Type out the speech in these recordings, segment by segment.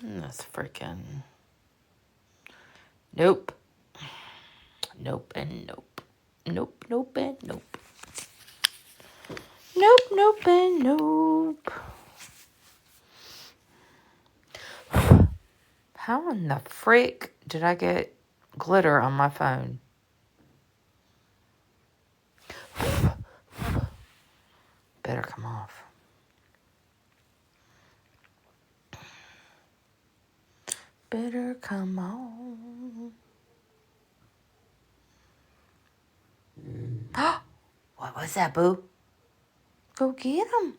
That's freaking... Nope. Nope and nope. Nope, nope and nope. Nope, nope and nope. How in the frick did I get glitter on my phone? Better come off. Better come on. What was that, boo? Go get him.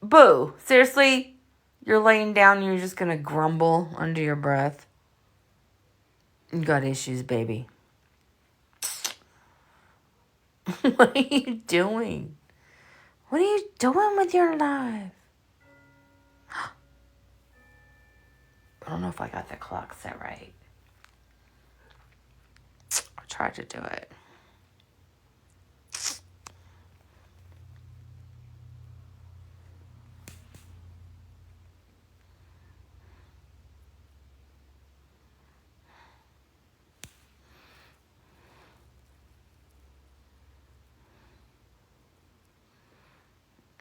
Boo, seriously? You're laying down and you're just going to grumble under your breath? You got issues, baby. What are you doing? What are you doing with your life? I don't know if I got the clock set right. I tried to do it.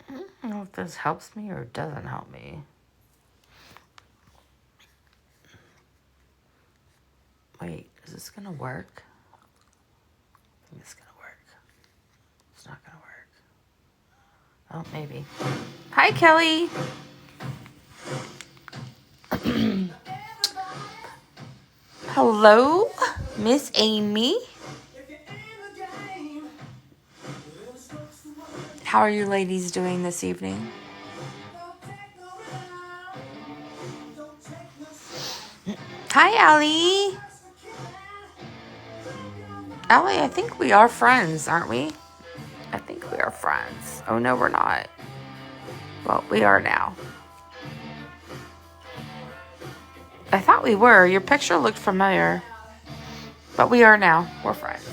I don't know if this helps me or doesn't help me. Wait, is this gonna work? I think it's gonna work. It's not gonna work. Oh, maybe. Hi, Kelly. Hello, Miss Amy. How are you ladies doing this evening? Hi, Allie. Allie, I think we are friends, aren't we? I think we are friends. Oh, no, we're not. Well, we are now. I thought we were. Your picture looked familiar. But we are now. We're friends.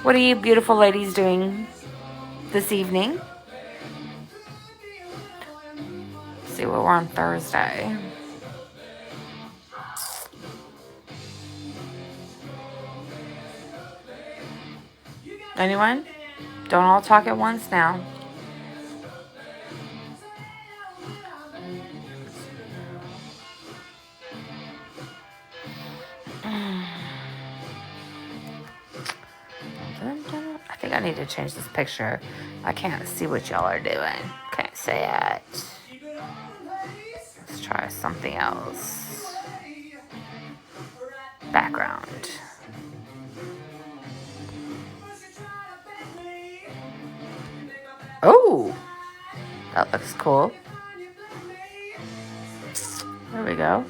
What are you beautiful ladies doing this evening? Let's see, well, we're on Thursday. Anyone? Don't all talk at once now. I think I need to change this picture. I can't see what y'all are doing. Can't see it. Let's try something else. Background. Oh, that looks cool. There we go.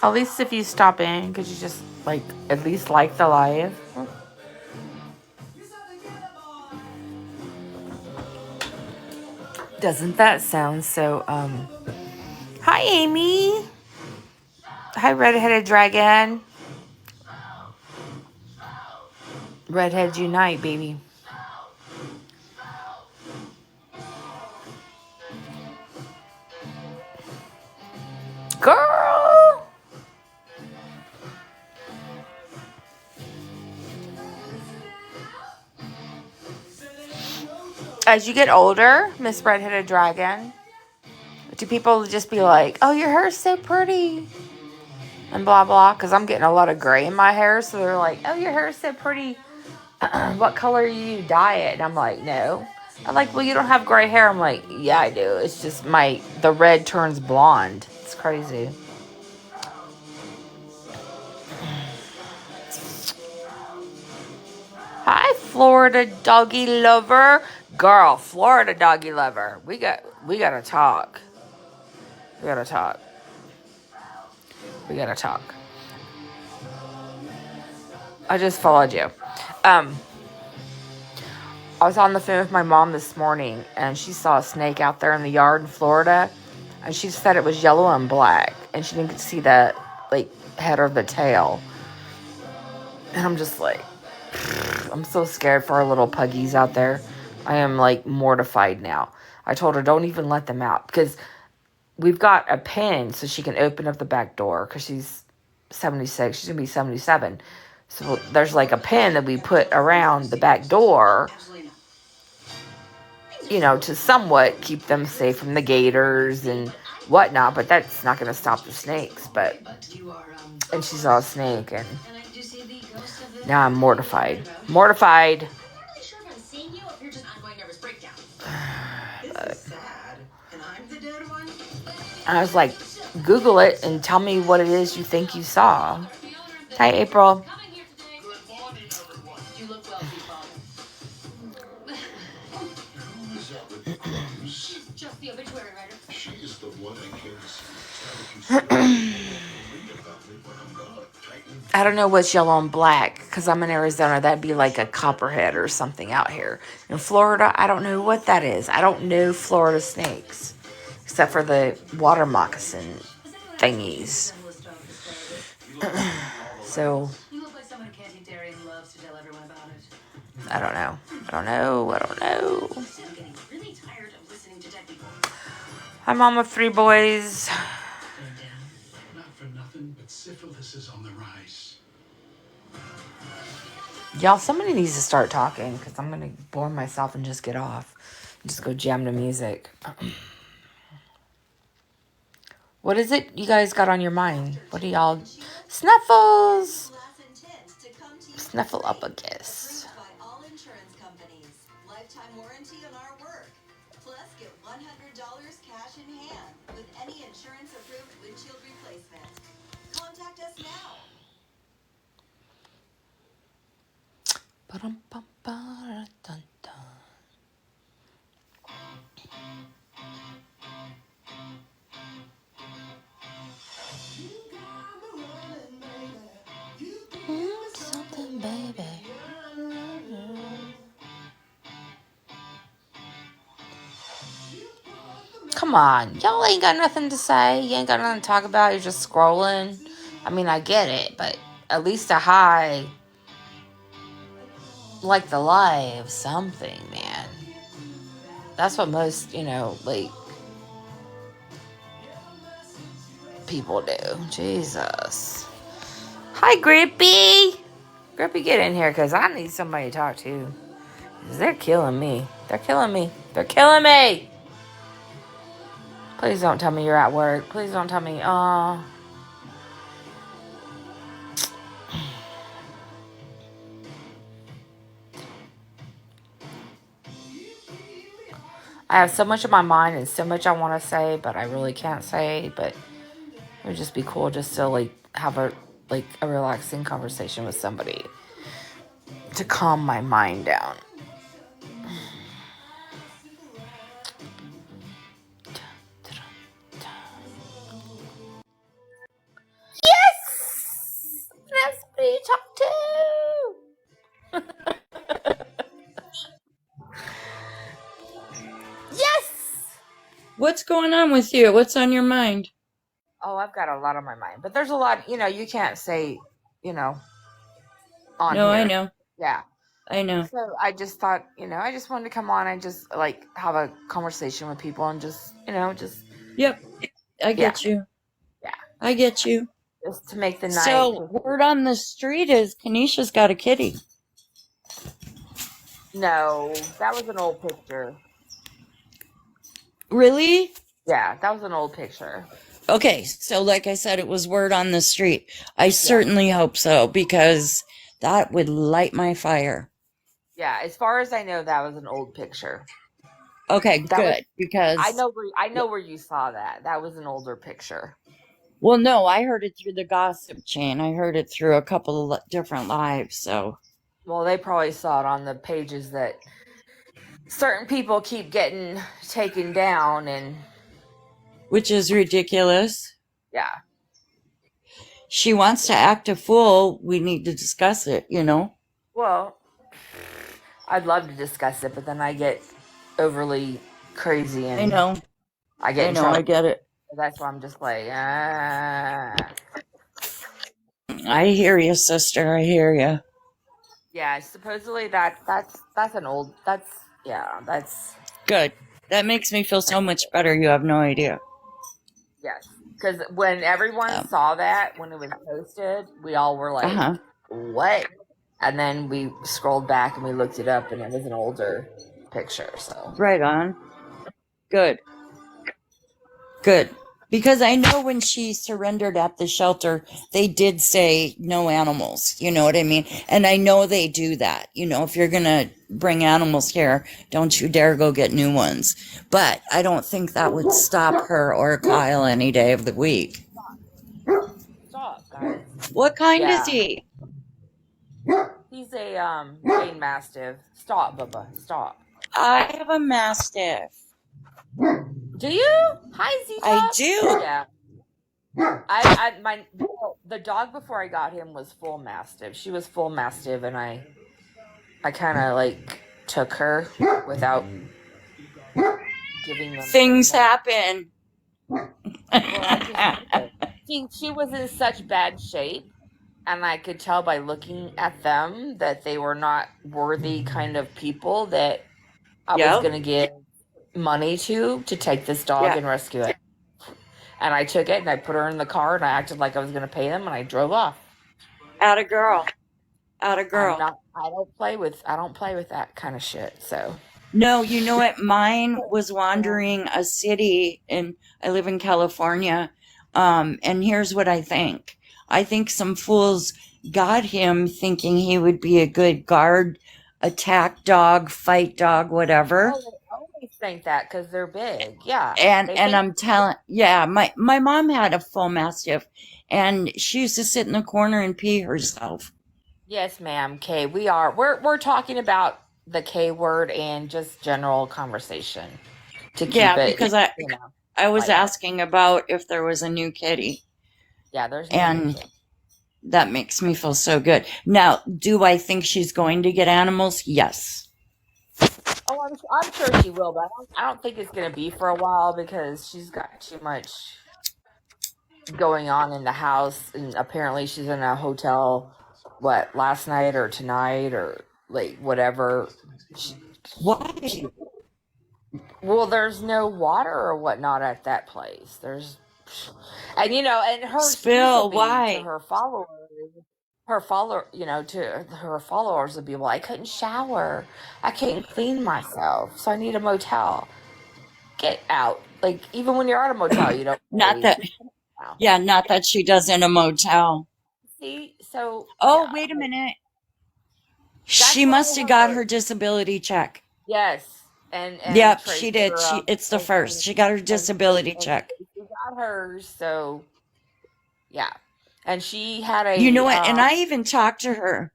At least if you stop in, could you just, like, at least like the live? Doesn't that sound so, Hi, Amy. Hi, redheaded dragon. Redheads unite, baby. Girl! As you get older, Miss Redheaded Dragon, do people just be like, oh, your hair's so pretty, and blah, blah, because I'm getting a lot of gray in my hair, so they're like, oh, your hair's so pretty, what color do you dye it? And I'm like, no. I'm like, well, you don't have gray hair. I'm like, yeah, I do. It's just the red turns blonde. It's crazy. Florida doggy lover. Girl, Florida doggy lover. We gotta talk. We gotta talk. We gotta talk. I just followed you. I was on the phone with my mom this morning, and she saw a snake out there in the yard in Florida, and she said it was yellow and black, and she didn't see the like head or the tail. And I'm just like, I'm so scared for our little puggies out there. I am like mortified now. I told her don't even let them out because we've got a pin so she can open up the back door because she's 76. She's gonna be 77. So there's like a pin that we put around the back door, you know, to somewhat keep them safe from the gators and whatnot. But that's not gonna stop the snakes. And she saw a snake, and now I'm mortified. Mortified. I was like, Google it and tell me what it is you think you saw. Hi, April. I don't know what's yellow and black because I'm in Arizona. That'd be like a copperhead or something out here. In Florida, I don't know what that is. I don't know Florida snakes except for the water moccasin thingies. So, I don't know. Hi, mom of 3 boys. Not for nothing, but syphilis is on the rise. Y'all, somebody needs to start talking because I'm going to bore myself and just get off. Just go jam to music. What is it you guys got on your mind? What do y'all... Snuffles! Snuffle up a kiss. Lifetime warranty on our work. Plus, get $100 cash in hand with any insurance-approved windshield replacement. Contact us now. Something, baby. Come on. Y'all ain't got nothing to say. You ain't got nothing to talk about. You're just scrolling. I mean, I get it, but at least a hi. Like the live something, man. That's what most, like, people do. Jesus. Hi, Grippy. Grippy, get in here because I need somebody to talk to. They're killing me. They're killing me. Please don't tell me you're at work. Please don't tell me. I have so much in my mind and so much I want to say, but I really can't say. But it would just be cool just to like have a relaxing conversation with somebody to calm my mind down. Yes! That's pretty talk too. Yes! What's going on with you? What's on your mind? Oh, I've got a lot on my mind. But there's a lot, you can't say, on No, here. I know. Yeah. I know. So I just thought, I just wanted to come on and just like have a conversation with people and just, just. Yep. I get you. Yeah. I get you. Just to make the night. So, word on the street is Kenesha's got a kitty. No, that was an old picture. Really? Yeah, that was an old picture. Okay, so like I said, it was word on the street. I certainly hope so, because that would light my fire. Yeah, as far as I know, that was an old picture. Okay, good, because I know where you saw that. That was an older picture. Well, no, I heard it through the gossip chain. I heard it through a couple of different lives, so. Well, they probably saw it on the pages that certain people keep getting taken down, and which is ridiculous. yeah. She wants to act a fool. We need to discuss it, you know? Well, I'd love to discuss it, but then I get overly crazy I and know. I get I in know. I trouble. get it. That's why I'm just like, ah. I hear you, sister. I hear you. Yeah, supposedly that's an old that's Good. That makes me feel so much better. You have no idea. yes. Because when everyone Um, saw that when it was posted, we all were like, uh-huh. "What?" And then we scrolled back and we looked it up, and it was an older picture. So Right on. Good. Good. Because I know when she surrendered at the shelter, they did say no animals. You know what I mean? And I know they do that. You know, if you're going to bring animals here, don't you dare go get new ones. But I don't think that would stop her or Kyle any day of the week. stop, guys. What kind is Yeah, he? he's a Maine Mastiff. Stop, Bubba. Stop. I have a Mastiff. Do you? Hi, Z I Top. do. Yeah. The dog before I got him was full Mastiff. She was full Mastiff, and I kind of like took her without giving them Things treatment. happen. Well, I just she was in such bad shape, and I could tell by looking at them that they were not worthy kind of people that I was Yep. going to give money to take this dog Yeah. and rescue it. And I took it and I put her in the car and I acted like I was going to pay them and I drove off. Atta girl. Atta girl. I don't play with that kind of shit. So No, you know what? Mine was wandering a city, and I live in California. And here's what I think. I think some fools got him thinking he would be a good guard, attack dog, fight dog, whatever. oh, they always think that because they're big. Yeah. And They and think I'm telling, yeah, my mom had a full mastiff, and she used to sit in the corner and pee herself. yes, ma'am. Kay, we're talking about the K word and just general conversation to keep Yeah, it, because you know, I was light. asking about if there was a new kitty, Yeah, there's no and kitty. that makes me feel so good. Now, do I think she's going to get animals? Yes. Oh, I'm sure she will, but I don't think it's gonna be for a while because she's got too much going on in the house, and apparently she's in a hotel. What, last night or tonight or like whatever? Why? Well, there's no water or whatnot at that place. And and her excuse Spill, will be why? to to her followers would be, well, I couldn't shower, I couldn't clean myself, so I need a motel. Get out! Like, even when you're at a motel, you don't Not really that, now. yeah, not that she does in a motel. See, so Oh, yeah, wait a minute. that's She why must have got her disability check. yes, and Yep, Tracy, she did. It's the first. She got her disability check. She got hers, so yeah. And she had You know a what? And I even talked to her.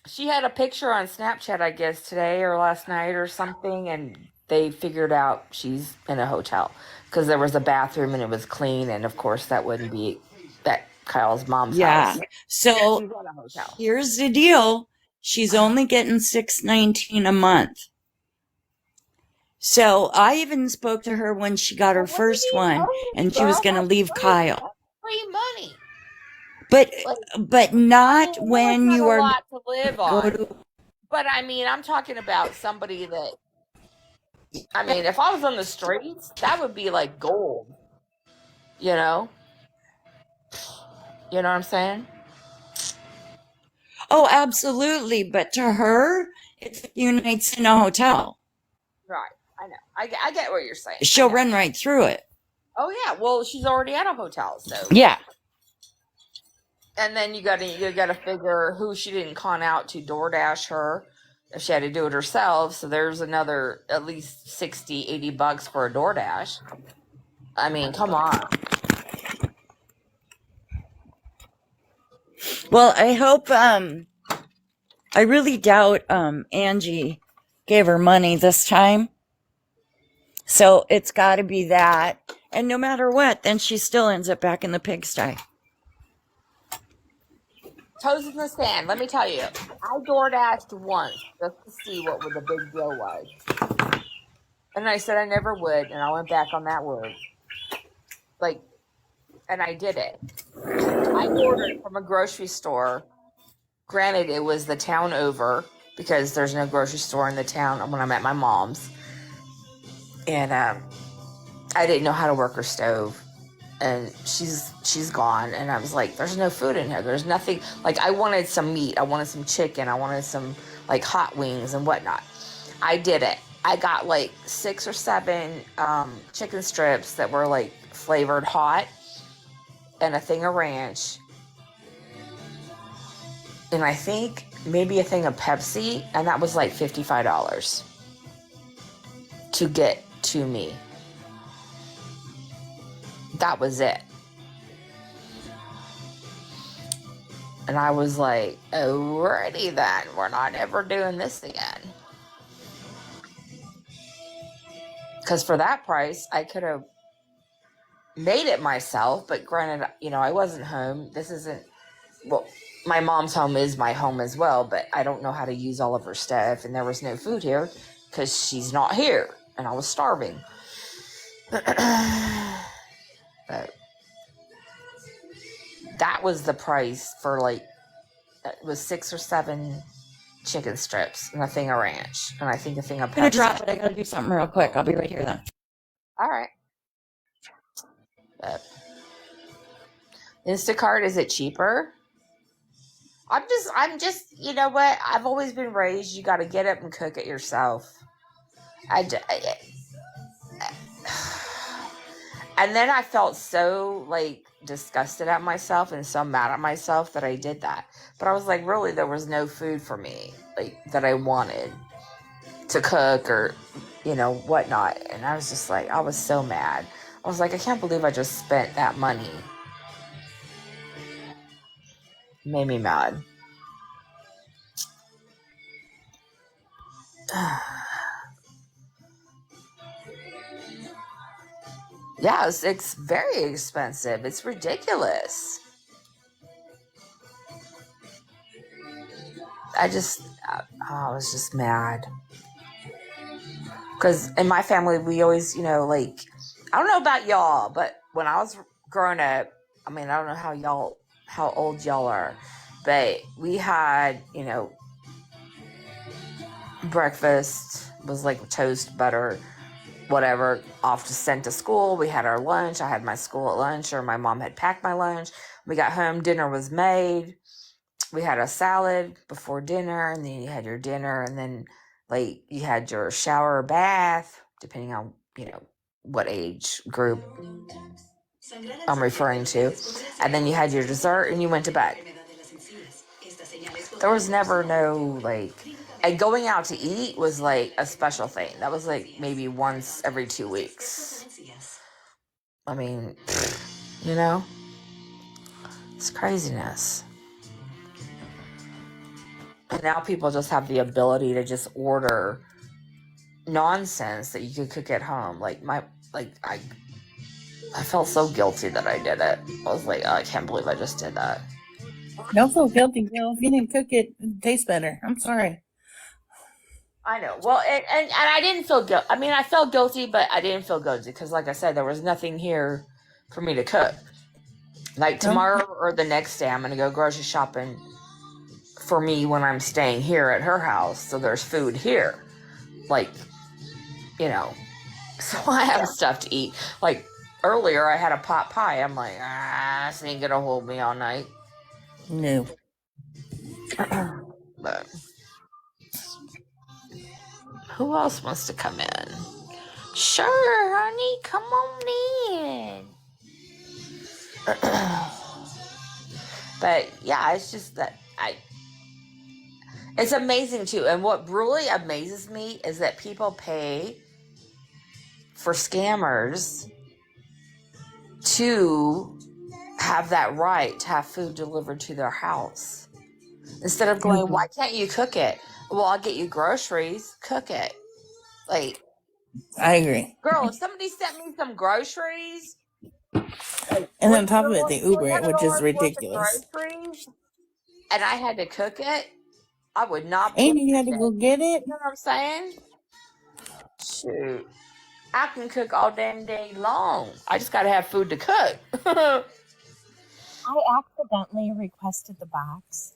she had a picture on Snapchat, I guess, today or last night or something, and they figured out she's in a hotel because there was a bathroom and it was clean, and of course that wouldn't be that Kyle's mom's Yeah. house. So She's in a hotel. here's the deal. She's only getting $6.19 a month. So I even spoke to her when she got her first one, and she was going to leave Kyle. Free money. But not when Not you a are lot to live go on. to. But I mean, I'm talking about somebody that, I mean, if I was on the streets, that would be like gold. You know? You know what I'm saying? Oh, absolutely. But to her, it's a few nights in a hotel. Right. I know. I get what you're saying. She'll run right through it. Oh yeah. Well, she's already at a hotel, so Yeah. And then you gotta figure who she didn't con out to DoorDash her if she had to do it herself. So there's another at least $60-$80 for a DoorDash. I mean, come on. Well, I hope I really doubt Angie gave her money this time. So it's got to be that. And no matter what, then she still ends up back in the pigsty. Toes in the sand. Let me tell you, I DoorDashed once just to see what the big deal was, and I said I never would, and I went back on that word. Like, and I did it. I ordered from a grocery store. Granted, it was the town over because there's no grocery store in the town when I'm at my mom's, and I didn't know how to work her stove. And she's gone, and I was like, there's no food in here, there's nothing. Like, I wanted some meat, I wanted some chicken, I wanted some like hot wings and whatnot. I did it. I got like 6 or 7 chicken strips that were like flavored hot, and a thing of ranch, and I think maybe a thing of Pepsi, and that was like $55 to get to me. That was it. And I was like, alrighty then, we're not ever doing this again. Because for that price, I could have made it myself, but granted, I wasn't home. This isn't, well, my mom's home is my home as well, but I don't know how to use all of her stuff, and there was no food here because she's not here, and I was starving. But that was the price for like, it was 6 or 7 chicken strips and a thing of ranch, and I think a thing of Pepsi. I'm gonna drop it. I gotta do something real quick. I'll be right here then. All right. But Instacart, is it cheaper? I'm just, you know what? I've always been raised, you got to get up and cook it yourself. And then I felt so like disgusted at myself and so mad at myself that I did that. But I was like, really, there was no food for me like that I wanted to cook or, whatnot. And I was just like, I was so mad. I was like, I can't believe I just spent that money. Made me mad. Yeah, it's very expensive. It's ridiculous. I was just mad. Because in my family, we always, like, I don't know about y'all, but when I was growing up, I mean, I don't know how old y'all are, but we had, breakfast was like toast, butter, whatever, off to sent to school. We had our lunch. I had my school at lunch, or my mom had packed my lunch. We got home, dinner was made. We had a salad before dinner, and then you had your dinner, and then like you had your shower or bath, depending on, what age group I'm referring to. And then you had your dessert and you went to bed. There was never no like, and going out to eat was like a special thing. That was like maybe once every 2 weeks. I mean, it's craziness. And now people just have the ability to just order nonsense that you could cook at home. I felt so guilty that I did it. I was like, oh, I can't believe I just did that. Don't feel guilty, girl. If you didn't cook it, it tastes better. I'm sorry. I know. Well, and I didn't feel guilty. I mean, I felt guilty, but I didn't feel guilty because, like I said, there was nothing here for me to cook. Like tomorrow or the next day, I'm going to go grocery shopping for me when I'm staying here at her house. So there's food here. Like, so I have stuff to eat. Like earlier, I had a pot pie. I'm like, this ain't going to hold me all night. No. But who else wants to come in? Sure, honey, come on in. But yeah, it's just that it's amazing too. And what really amazes me is that people pay for scammers to have that right to have food delivered to their house. Instead of going, why can't you cook it? Well, I'll get you groceries, cook it. Like, I agree. girl, if somebody sent me some groceries, like And on top of it, they Uber it, which is $300 worth of ridiculous. groceries, and I had to cook it, I would not be And you had to offended. go get it? You know what I'm saying? Shoot. I can cook all damn day long. I just got to have food to cook. I accidentally requested the box,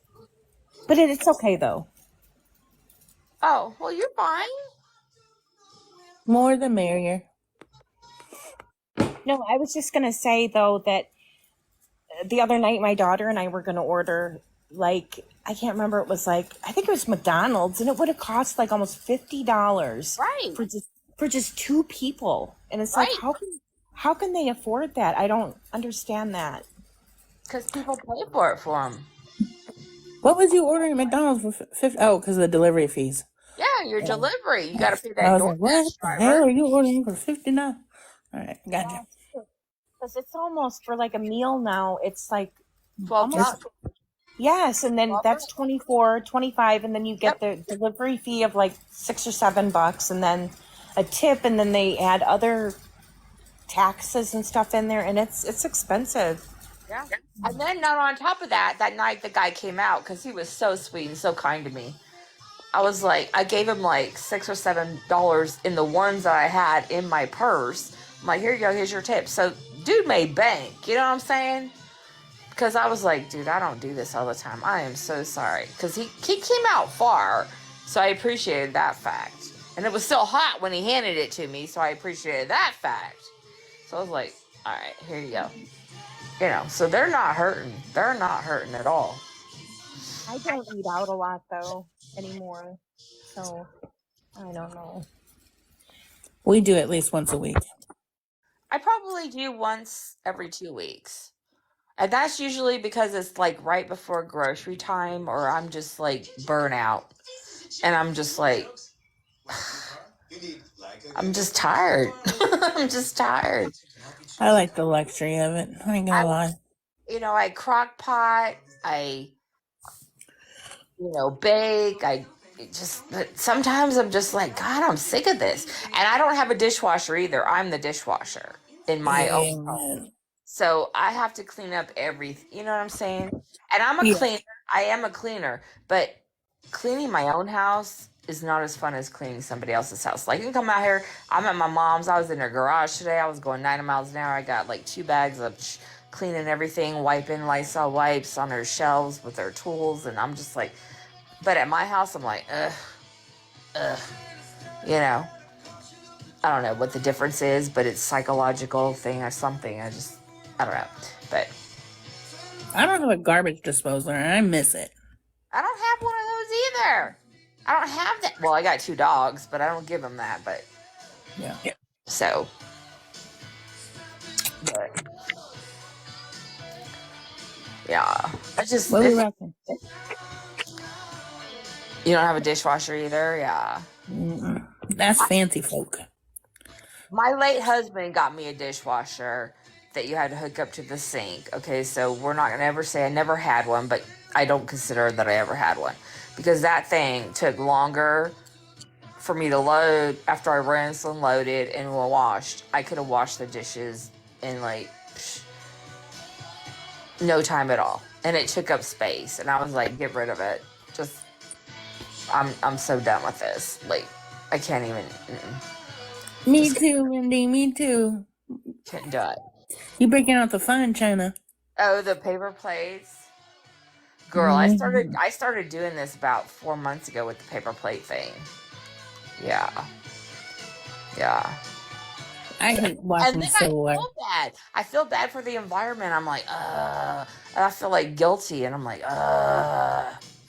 but it's okay though. Oh, well, you're fine. More the merrier. No, I was just gonna say though that the other night my daughter and I were gonna order, like, I can't remember, it was like, I think it was McDonald's, and it would have cost like almost $50 Right. for just 2 people, and it's Right. like, how can they afford that? I don't understand that. Because people pay for it for them. What was you ordering at McDonald's for 50? Oh, because of the delivery fees. Yeah, your delivery. You got to pay I that was like, what DoorDash the hell driver. are you ordering for $50? All right, gotcha. Because it's almost for like a meal now. It's like 12 almost, bucks. yes, and then that's 24, 25, and then you get the delivery fee of like $6 or $7, and then a tip, and then they add other taxes and stuff in there, and it's expensive. Yeah. And then not on top of that, that night the guy came out because he was so sweet and so kind to me. I was like, I gave him like $6 or $7 in the ones that I had in my purse. I'm like, here you go, here's your tip. So dude made bank, you know what I'm saying? Because I was like, dude, I don't do this all the time. I am so sorry. Because he came out far, so I appreciated that fact. And it was still hot when he handed it to me, so I appreciated that fact. So I was like, all right, here you go. You know, so they're not hurting. They're not hurting at all. I don't eat out a lot though anymore, so I don't know. We do at least once a week. I probably do once every 2 weeks. And that's usually because it's like right before grocery time, or I'm just like burnout. And I'm just like, I'm just tired. I'm just tired. I like the luxury of it. I ain't gonna lie. You know, I crock pot, I, bake, but sometimes I'm just like, God, I'm sick of this. And I don't have a dishwasher either. I'm the dishwasher in my own home. Amen. So I have to clean up everything. You know what I'm saying? And I'm a Yeah. cleaner. I am a cleaner. But cleaning my own house is not as fun as cleaning somebody else's house. Like, you can come out here. I'm at my mom's. I was in her garage today. I was going 90 miles an hour. I got like 2 bags of cleaning everything, wiping Lysol wipes on her shelves with her tools. And I'm just like, but at my house, I'm like, ugh. You know, I don't know what the difference is, but it's psychological thing or something. I don't know. But I don't have a garbage disposal, and I miss it. I don't have one of those either. I don't have that. Well, I got 2 dogs, but I don't give them that. But Yeah. so, but yeah, What are we rocking? You don't have a dishwasher either. Yeah. Mm-mm. That's fancy folk. My late husband got me a dishwasher that you had to hook up to the sink. Okay, so we're not going to ever say I never had one, but I don't consider that I ever had one. Because that thing took longer for me to load after I rinsed and loaded and washed. I could have washed the dishes in like no time at all. And it took up space. And I was like, get rid of it. Just, I'm so done with this. Like, I can't even... Me too, Wendy. Me too. Can't do it. You breaking out the fine china? Oh, the paper plates. Girl, I started doing this about 4 months ago with the paper plate thing. Yeah. I hate And washing then silverware. I feel bad for the environment. I'm like, and I feel like guilty, and I'm like,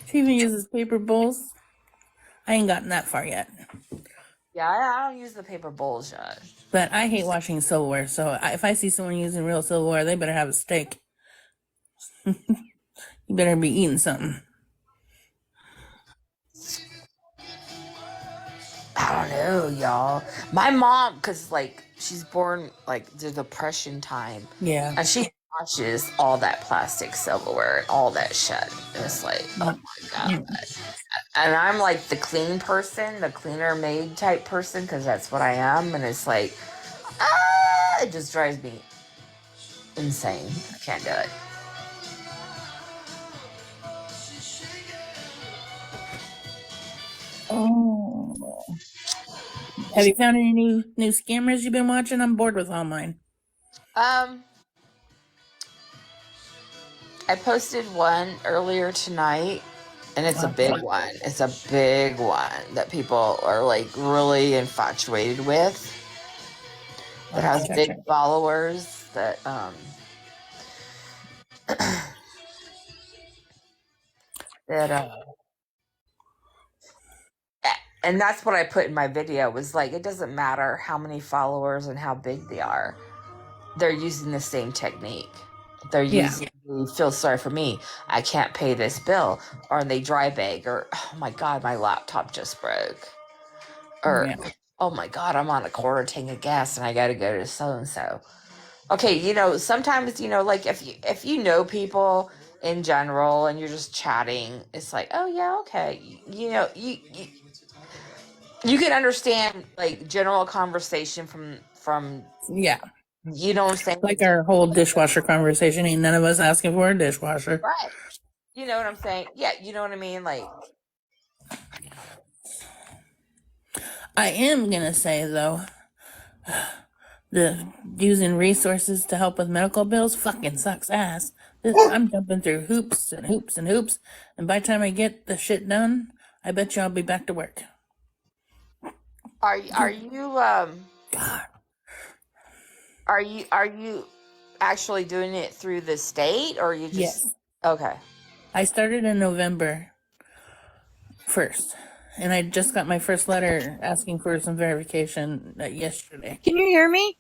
She even uses paper bowls. I ain't gotten that far yet. Yeah, I don't use the paper bowls yet. But I hate washing silverware, so if I see someone using real silverware, they better have a steak. You better be eating something. I don't know, y'all. My mom, because, like, she's born, like, the Depression time. Yeah. And she washes all that plastic silverware and all that shit. And it's like, oh my god. And I'm like the clean person, the cleaner made type person, because that's what I am. And it's like, it just drives me insane. I can't do it. Oh. Have you found any new scammers you've been watching? I'm bored with all mine. I posted one earlier tonight, and it's a big one. It's a big one that people are like really infatuated with. That has big followers. That that and that's what I put in my video, was like, it doesn't matter how many followers and how big they are. They're using the same technique. They're using, feel sorry for me, I can't pay this bill, or they dry bag, or oh my god, my laptop just broke, or oh my god, I'm on a quarter tank of gas and I gotta go to so and so. Okay, sometimes like if you know people in general and you're just chatting, it's like, oh yeah, okay, you can understand like general conversation from Yeah. you know what I'm saying? Like our whole dishwasher conversation, ain't none of us asking for a dishwasher. Right. You know what I'm saying? Yeah, you know what I mean? Like, I am gonna say though, the using resources to help with medical bills fucking sucks ass. I'm jumping through hoops and hoops and hoops, and by the time I get the shit done, I bet you I'll be back to work. are you God. are you actually doing it through the state, or you just Yes. Okay. I started in November 1st, and I just got my first letter asking for some verification yesterday. Can you hear me?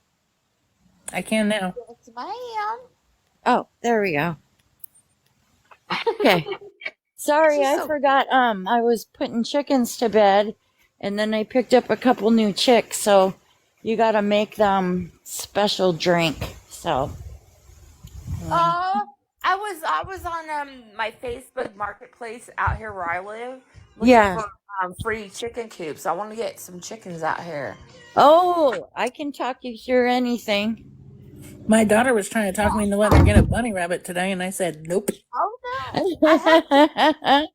I can now. Yes, ma'am. Oh, there we go. Okay. Sorry, She's I so- forgot. I was putting chickens to bed, and then I picked up a couple new chicks. So you gotta make them special drink. So I was on my Facebook marketplace out here where I live, looking yeah. for free chicken coops. I want to get some chickens out here. Oh, I can talk you through anything. My daughter was trying to talk me into letting her get a bunny rabbit today, and I said nope. Oh no! I had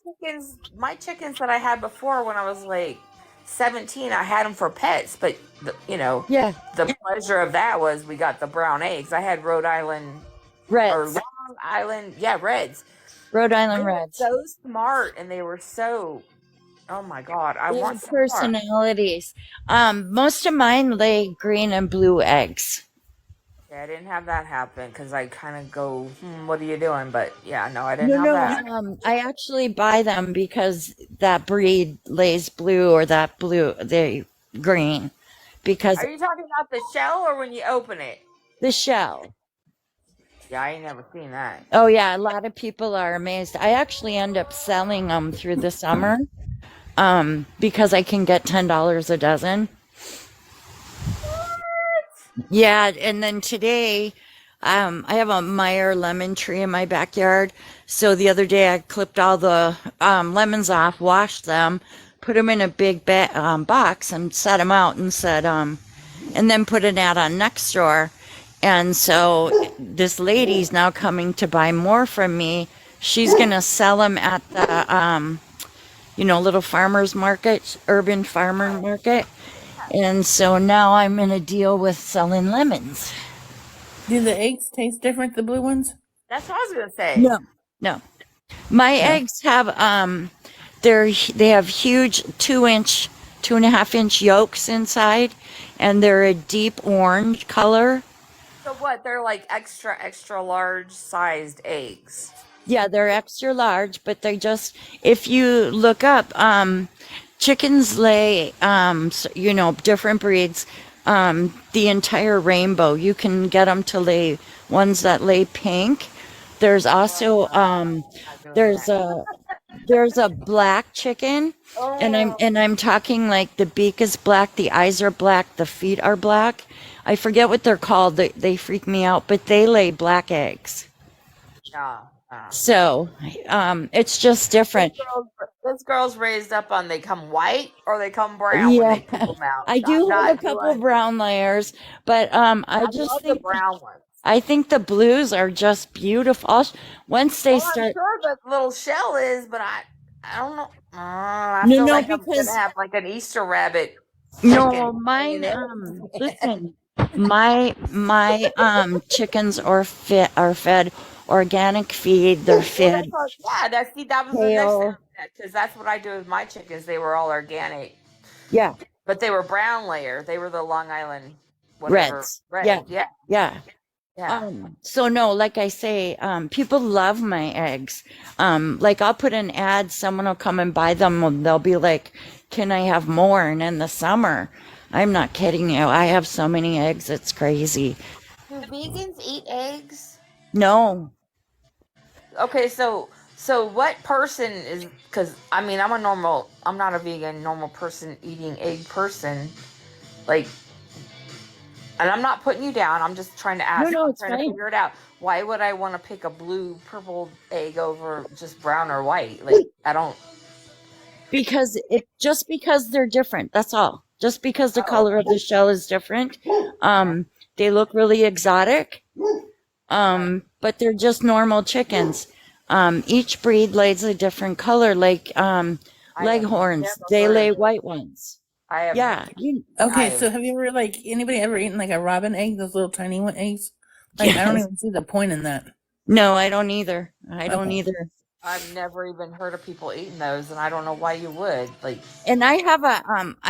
chickens. My chickens that I had before when I was like 17, I had them for pets, but Yeah, the pleasure of that was we got the brown eggs. I had Rhode Island or Reds, Long Island, Reds. Rhode They Island were Reds. so smart, and they were so. Oh my god! I They want have some more. personalities. Most of mine lay green and blue eggs. Yeah, I didn't have that happen because I kind of go, what are you doing? But yeah, no, I didn't have that. I actually buy them because that breed lays blue or that blue, they green. Because Are you talking about the shell or when you open it? the shell. Yeah, I ain't never seen that. Oh yeah, a lot of people are amazed. I actually end up selling them through the summer, because I can get $10 a dozen. Yeah, and then today, I have a Meyer lemon tree in my backyard. So the other day I clipped all the lemons off, washed them, put them in a big box and set them out and said, and then put an ad on Nextdoor. And so this lady's now coming to buy more from me. She's going to sell them at the, little farmer's market, urban farmer market. And so now I'm in a deal with selling lemons. Do the eggs taste different, the blue ones? That's what I was gonna say. No. My eggs have they have huge 2-inch, 2.5-inch yolks inside, and they're a deep orange color. So what? They're like extra large sized eggs. Yeah, they're extra large, but they just, if you look up, chickens lay, different breeds, the entire rainbow. You can get them to lay ones that lay pink. There's also, there's there's a black chicken, and I'm Oh, and I'm talking like the beak is black, the eyes are black, the feet are black. I forget what they're called. They freak me out, but they lay black eggs. yeah. Yeah. So, it's just This different. girl's, this girl's raised up on they come white or they come brown when Yeah, they poop them out. I I'm do have a not couple of doing. brown layers, but I I just love the think brown ones. I think the blues are just beautiful. Once they Well, I'm start, sure the little shell is, but I don't know. I no, feel no, like I'm gonna because have like an Easter rabbit chicken no, laying mine, eggs. listen, my chickens are fed organic feed. They're Well, that's fed what, yeah. That's see, that was the next thing kale. because that's what I do with my chickens. They were all organic, Yeah, but they were brown layer. They were the Long Island, whatever reds. Yeah, red. Yeah, yeah. yeah. So no, like I say, people love my eggs. Like I'll put an ad, someone will come and buy them, and they'll be like, "Can I have more?" And in the summer, I'm not kidding you, I have so many eggs, it's crazy. Do vegans eat eggs? No, Okay, so what person is? Because I mean, I'm not a vegan, normal person eating egg person. Like, and I'm not putting you down. I'm just trying to no, ask. no, I'm it's trying to fine. figure it out. Why would I want to pick a blue, purple egg over just brown or white? Like, I don't. Because they're different. That's all. Just because the Oh, color of the shell is different. Um, they look really exotic. right. But they're just normal chickens. Each breed lays a different color, like I have leghorns. never They heard of lay it. white ones. I have. Yeah, you, I Okay, have. so have you ever like anybody ever eaten like a robin egg, those little tiny one eggs? Like I don't yes. even see the point in that. No, I don't either. I don't Okay. either. I've never even heard of people eating those, and I don't know why you would. Like, And I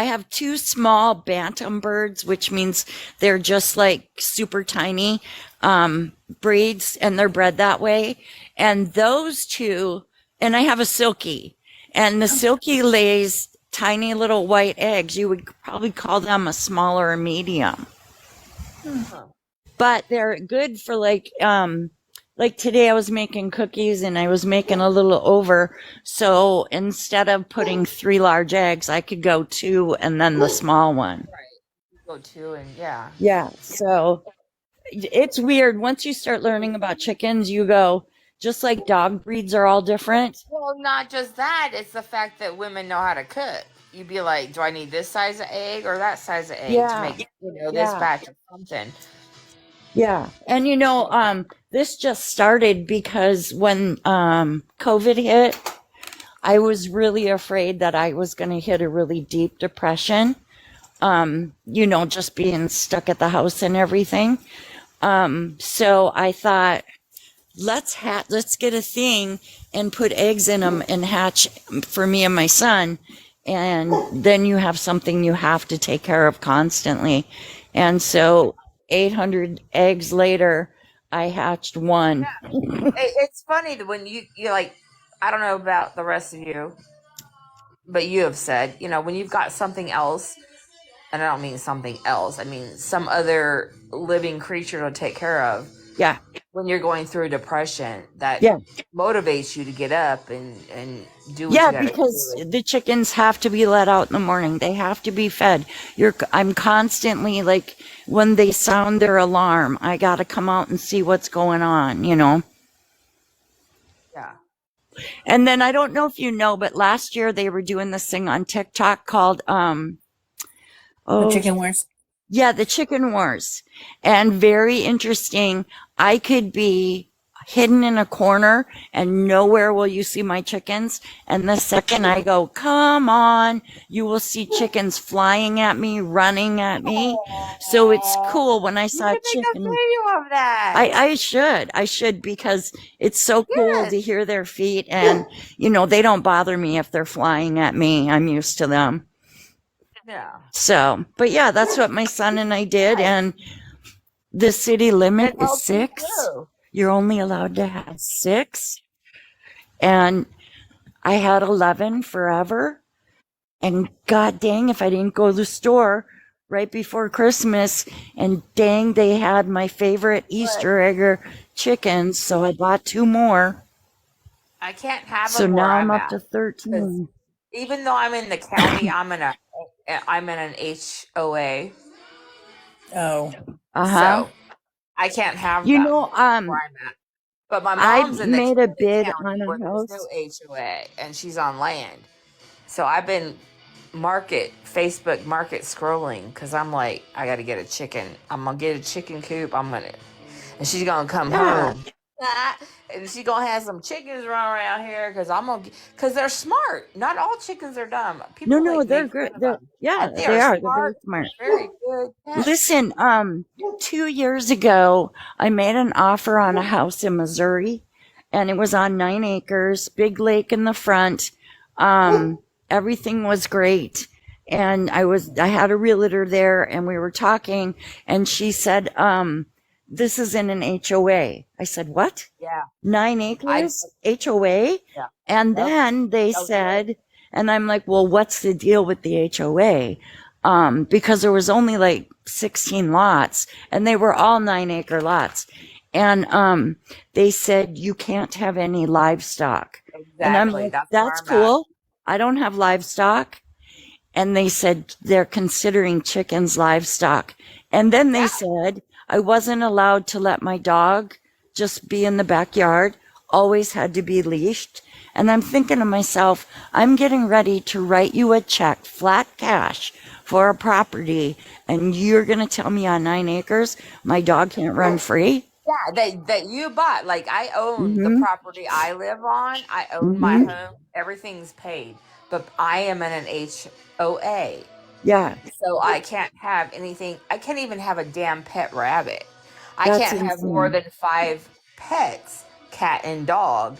have two small bantam birds, which means they're just like super tiny breeds, and they're bred that way. And those two, and I have a silkie, and the silkie lays tiny little white eggs. You would probably call them a small or a medium, huh. but they're good for like today I was making cookies and I was making a little over. So instead of putting three large eggs, I could go two and then the small one. Go to and yeah. Yeah. So it's weird. Once you start learning about chickens, you go, just like dog breeds are all different. Well, not just that, it's the fact that women know how to cook. You'd be like, do I need this size of egg or that size of egg to Yeah. make, this Yeah. batch of something? Yeah. And this just started because when COVID hit, I was really afraid that I was going to hit a really deep depression. Just being stuck at the house and everything. So I thought, let's get a thing and put eggs in them and hatch for me and my son. And then you have something you have to take care of constantly. And so 800 eggs later, I hatched one. It's funny that when you like, I don't know about the rest of you, but you have said, when you've got something else, and I don't mean something else, I mean some other living creature to take care of. Yeah. When you're going through depression, that Yeah. motivates you to get up and do what you Yeah, got to because do. the chickens have to be let out in the morning. They have to be fed. I'm constantly like, when they sound their alarm, I got to come out and see what's going on. Yeah. And then I don't know if you know, but last year they were doing this thing on TikTok called, The oh, chicken wars. yeah, the chicken wars. And very interesting. I could be hidden in a corner and nowhere will you see my chickens. And the second I go, come on, you will see chickens flying at me, running at me. So it's cool when I You saw should make a chicken. video of that. I should because it's so cool Yes. to hear their feet and, they don't bother me if they're flying at me. I'm used to them. Yeah. So, but yeah, that's what my son and I did. And the city limit It is helps you 6. too. You're only allowed to have 6. And I had 11 forever. And god dang, if I didn't go to the store right before Christmas, and dang, they had my favorite Easter egger chickens. So I bought 2 more. I can't have So them where now I'm I'm up at to because 13. even though I'm in the county, I'm in an HOA, Oh, Uh-huh. so I can't have You them know, where I'm at. But my I mom's in the made a bid county on where a there's no house. HOA and she's on land. So I've been Facebook market scrolling because I'm like, I got to get a chicken. I'm going to get a chicken coop. And she's going to come Yeah. home. And she's going to have some chickens run around here because they're smart. Not all chickens are dumb. People No, like they're make good. fun of They're them. yeah, They they are are. They're very smart, smart. very good pets. Listen, 2 years ago, I made an offer on a house in Missouri, and it was on 9 acres, big lake in the front. Everything was great. And I had a realtor there and we were talking and she said, this is in an HOA. I said, what? Yeah. 9 I, acres HOA? yeah. And Yep. then they said, and I'm like, well, what's the deal with the HOA? Because there was only like 16 lots and they were all 9 acre lots. And, they said you can't have any livestock. And I'm Exactly. like, That's where that's I'm at. cool. I don't have livestock. And they said they're considering chickens livestock. And then they Yeah. said I wasn't allowed to let my dog just be in the backyard, always had to be leashed. And I'm thinking to myself, I'm getting ready to write you a check, flat cash, for a property, and you're going to tell me on 9 acres my dog can't run free? Yeah, that you bought. Like I own the Mm-hmm. property I live on. I own my Mm-hmm. home. Everything's paid. But I am in an HOA. Yeah, So I can't have anything. I can't even have a damn pet rabbit. I that's can't have more insane. than 5 pets, cat and dog.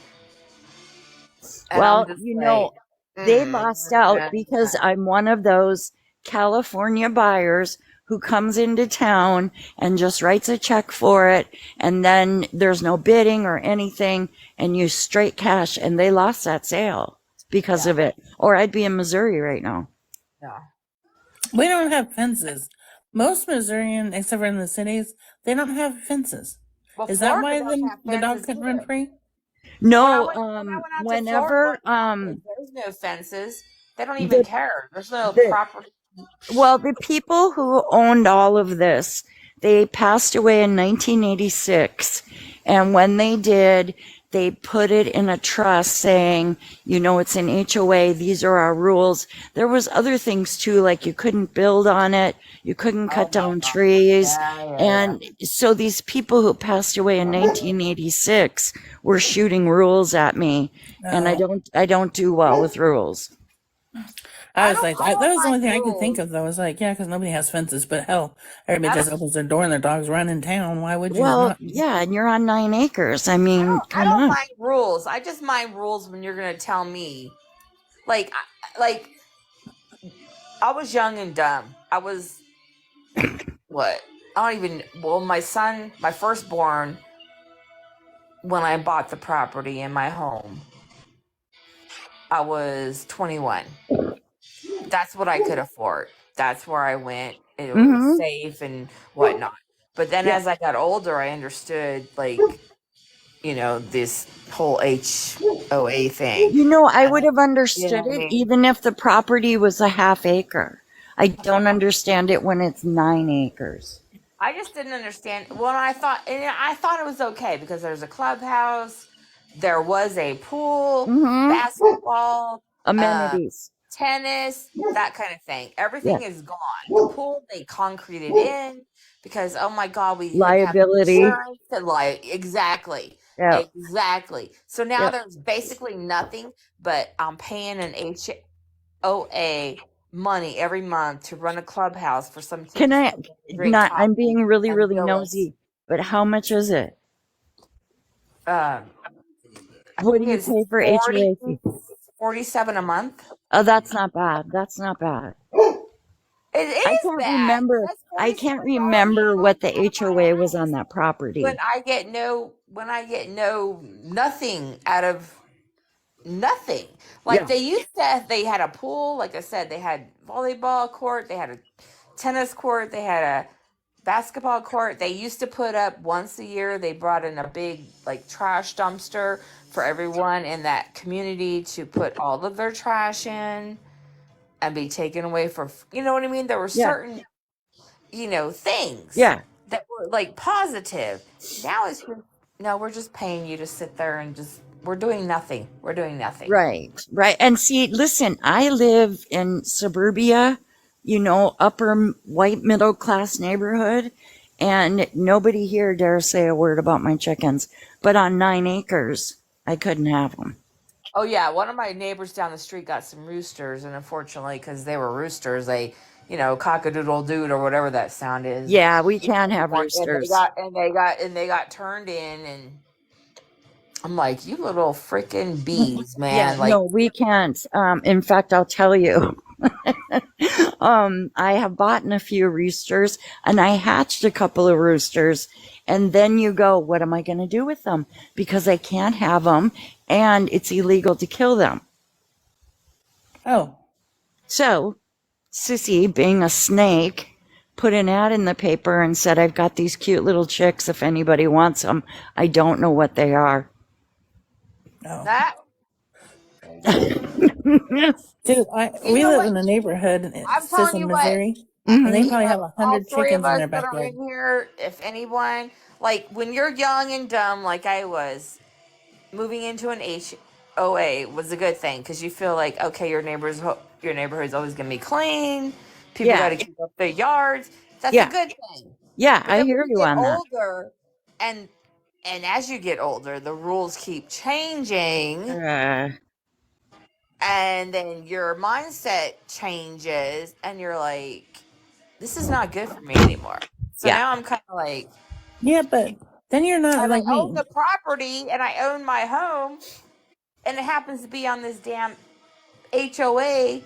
And I'm Well, just you like, know, they lost out nah. because I'm one of those California buyers who comes into town and just writes a check for it, and then there's no bidding or anything, and you straight cash, and they lost that sale because Yeah, of it. Or I'd be in Missouri right now. yeah. we don't have fences. Most Missourian, except for in the cities, they don't have fences. Well, Is that Florida why doesn't have the dog fences couldn't run either. free? No, When I went out to Florida, whenever there's no fences. They don't even the care. There's no the property. well, the people who owned all of this, they passed away in 1986. And when they did, they put it in a trust saying, it's an HOA. These are our rules. There was other things too, like you couldn't build on it. You couldn't Oh cut my down God. trees. Yeah. And so these people who passed away in 1986 were shooting rules at me. And Oh, I don't do well with rules. I was like, I that don't was the only mind thing I could think rules. of. Though, I was like, yeah, because nobody has fences. But hell, everybody I don't just opens their door and their dogs run in town. Why would you Well, not? yeah, and you're on 9 acres. I mean, I come don't on. mind rules. I just mind rules when you're gonna tell me, like, like I was young and dumb. I was what? I don't even. Well, my firstborn, when I bought the property in my home, I was 21. That's what I could afford. That's where I went. It was Hmm. safe and whatnot. But then Yeah. as I got older, I understood, like, this whole HOA thing. I And would have you know understood what I it mean? even if the property was a half acre. I don't understand it when it's 9 acres. I just didn't understand. Well, I thought it was okay because there's a clubhouse, there was a pool, Hmm. basketball, uh, Amenities. tennis, that kind of thing. Yeah. Everything is gone. The pool they concreted in because oh my god, we didn't have Liability. insurance. And like exactly, Yeah. exactly. So now Yep. there's basically nothing, but I'm paying an HOA money every month to run a clubhouse for some Can kids to I come in and drink not? I'm coffee being really, and really bill us. nosy, but how much is it? Um, I What do think you it's pay for 40, HOA fee? 47 a month. Oh, that's not bad. That's not bad. It is bad. That's I $47 can't remember a month what the out of HOA my was on house. that property. When I get no nothing out of nothing. Like Yeah. they had a pool, like I said, they had volleyball court, they had a tennis court, they had a basketball court. They used to put up once a year. They brought in a big like trash dumpster for everyone in that community to put all of their trash in and be taken away for, you know what I mean? There were Yeah. certain, things Yeah. that were like positive. Now it's just, no, we're just paying you to sit there and we're doing nothing. We're doing nothing. Right. Right. And see, listen, I live in suburbia, upper white middle class neighborhood, and nobody here dares say a word about my chickens. But on 9 acres, I couldn't have them. Oh yeah, one of my neighbors down the street got some roosters, and unfortunately, because they were roosters, they, cock-a-doodle dood or whatever that sound is. Yeah, we can't have And they roosters. got turned in, and I'm like, you little freaking bees, Yeah, man! Like, no, we can't. In fact, I'll tell you. I have bought a few roosters and I hatched a couple of roosters. And then you go, what am I going to do with them? Because I can't have them and it's illegal to kill them. Oh, So, Sissy, being a snake, put an ad in the paper and said, I've got these cute little chicks if anybody wants them. I don't know what they are. no. that. Dude, You we know live what? in a neighborhood in I'm telling you Sisson, what. Missouri, and they Mhm. probably have All 100 three of chickens in us their that are backyard. in here, if anyone, like when you're young and dumb, like I was, moving into an HOA was a good thing because you feel like, okay, your neighborhood's always gonna be clean. People got Yeah, to keep up their yards. That's a yeah, good thing. yeah, But I then when hear you you get on that. older, and as you get older, the rules keep changing, Uh, and then your mindset changes, and you're like, this is not good for me anymore. So yeah, now I'm kind of like, Yeah, but then you're not and I like own me. the property and I own my home, and it happens to be on this damn HOA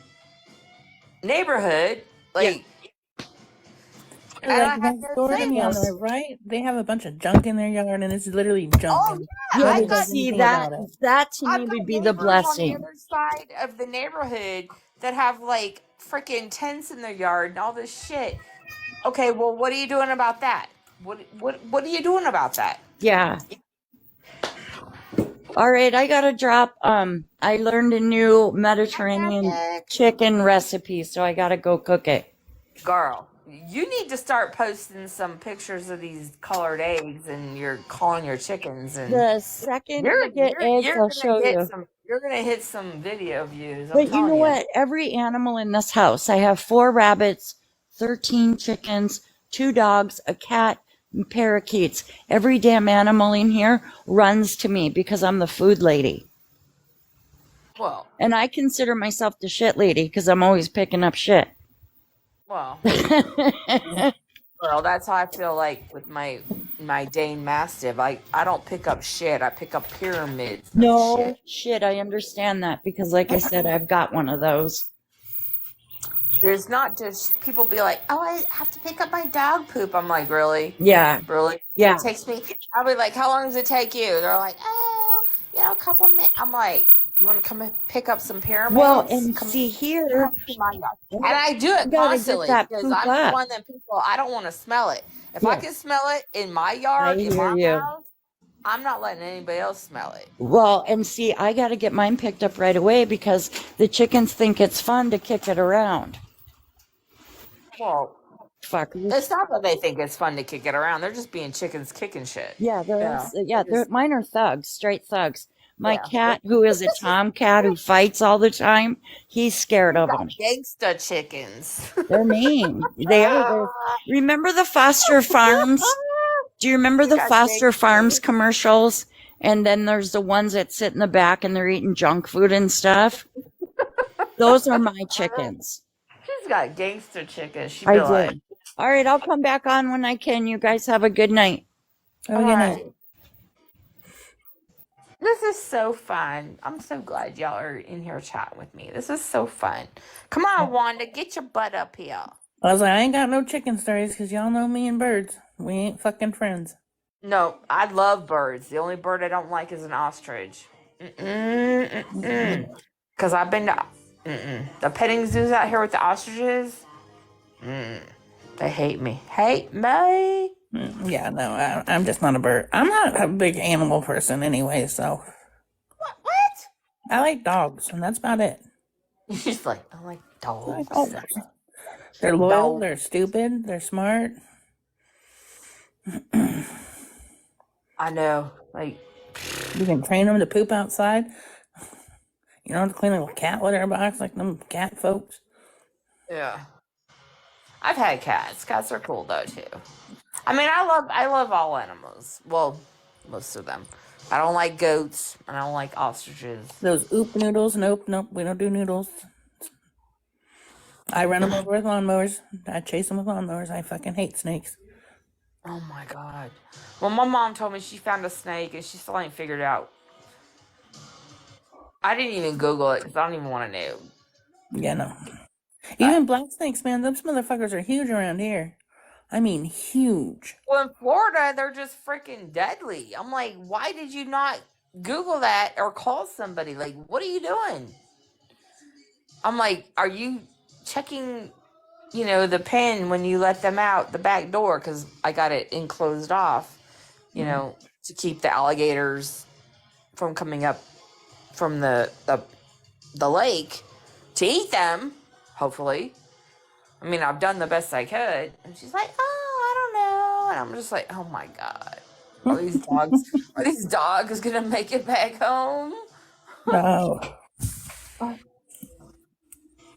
neighborhood, yeah. like, and Like I have next no door to say me on in the it. right, they have a bunch of junk in their yard, and it's literally junk, Oh and yeah, Yeah, nobody does see anything that about it. that to me I've would got be the neighbors on the blessing. other side of the neighborhood that have like freaking tents in their yard and all this shit. Okay, well, what are you doing about that? What are you doing about that? Yeah. All right, I gotta drop. I learned a new Mediterranean Magic. chicken recipe, so I gotta go cook it. Girl, you need to start posting some pictures of these colored eggs and you're calling your chickens, and The second you're you get you're eggs, you're I'll gonna show hit you. some you're gonna hit some video views. I'm But you know telling you. what? Every animal in this house, I have 4 rabbits, 13 chickens, 2 dogs, a cat, and parakeets. Every damn animal in here runs to me because I'm the food lady. Well, And I consider myself the shit lady because I'm always picking up shit. well, girl, that's how I feel like with my Dane Mastiff. I don't pick up shit. I pick up pyramids of No shit. shit, I understand that because, like I said, I've got one of those. There's not just people be like, oh, I have to pick up my dog poop. I'm like, really? Yeah, Really? yeah. It takes me. I'll be like, how long does it take you? They're like, oh, a couple minutes. I'm like, you want to come and pick up some Well, pyramids? and Come see here, to my yard. And I do I it gotta get constantly that because poop I'm up. one of them people. I don't want to smell it. If I Yeah, can smell it in my I yard, in hear my you. house, I'm not letting anybody else smell it. Well, and see, I gotta get mine picked up right away because the chickens think it's fun to kick it around. Well, Fuckers. it's not that they think it's fun to kick it around. They're just being chickens kicking shit. Yeah, They're just, mine are thugs, straight thugs. My yeah. cat, who is a tomcat who fights all the time, he's scared You of got them. gangsta chickens. They're mean. They are. Remember the Foster Farms? Do you remember You the got Foster Farms gangsters. commercials? And then there's the ones that sit in the back and they're eating junk food and stuff. Those are my chickens. She's got gangster chickens. She'd I be do. like, All right, I'll come back on when I can. You guys have a good night. Have all a good night. right. This is so fun. I'm so glad y'all are in here chatting with me. This is so fun. Come on, Wanda, get your butt up here. I was like, I ain't got no chicken stories because y'all know me and birds. We ain't fucking friends. No, I love birds. The only bird I don't like is an ostrich. Because I've been to the petting zoos out here with the ostriches. They hate me. Hate me. Yeah, no, I'm just not a bird. I'm not a big animal person anyway, so What? I like dogs, and that's about it. She's like, I like I like dogs. dogs. They're loyal, Dog. they're stupid, they're smart. I know. Like, You can train them to poop outside. You don't have to clean a cat litter box like them cat folks. yeah. I've had cats. Cats are cool though too. I mean, I love all animals. Well, most of them. I don't like goats. I don't like ostriches. Those oop noodles, nope, we don't do noodles. I run them over with lawnmowers. I chase them with lawnmowers. I fucking hate snakes. Oh my god. Well, my mom told me she found a snake and she still ain't figured it out. I didn't even Google it because I don't even want to know. Yeah, no. Even black snakes, man, those motherfuckers are huge around here. I mean, huge. Well, in Florida, they're just freaking deadly. I'm like, why did you not Google that or call somebody? Like, what are you doing? I'm like, are you checking, the pen when you let them out the back door? Because I got it enclosed off, to keep the alligators from coming up from the lake to eat them, hopefully. I mean, I've done the best I could. And she's like, oh, I don't know. And I'm just like, oh my God. Are these dogs gonna make it back home? No.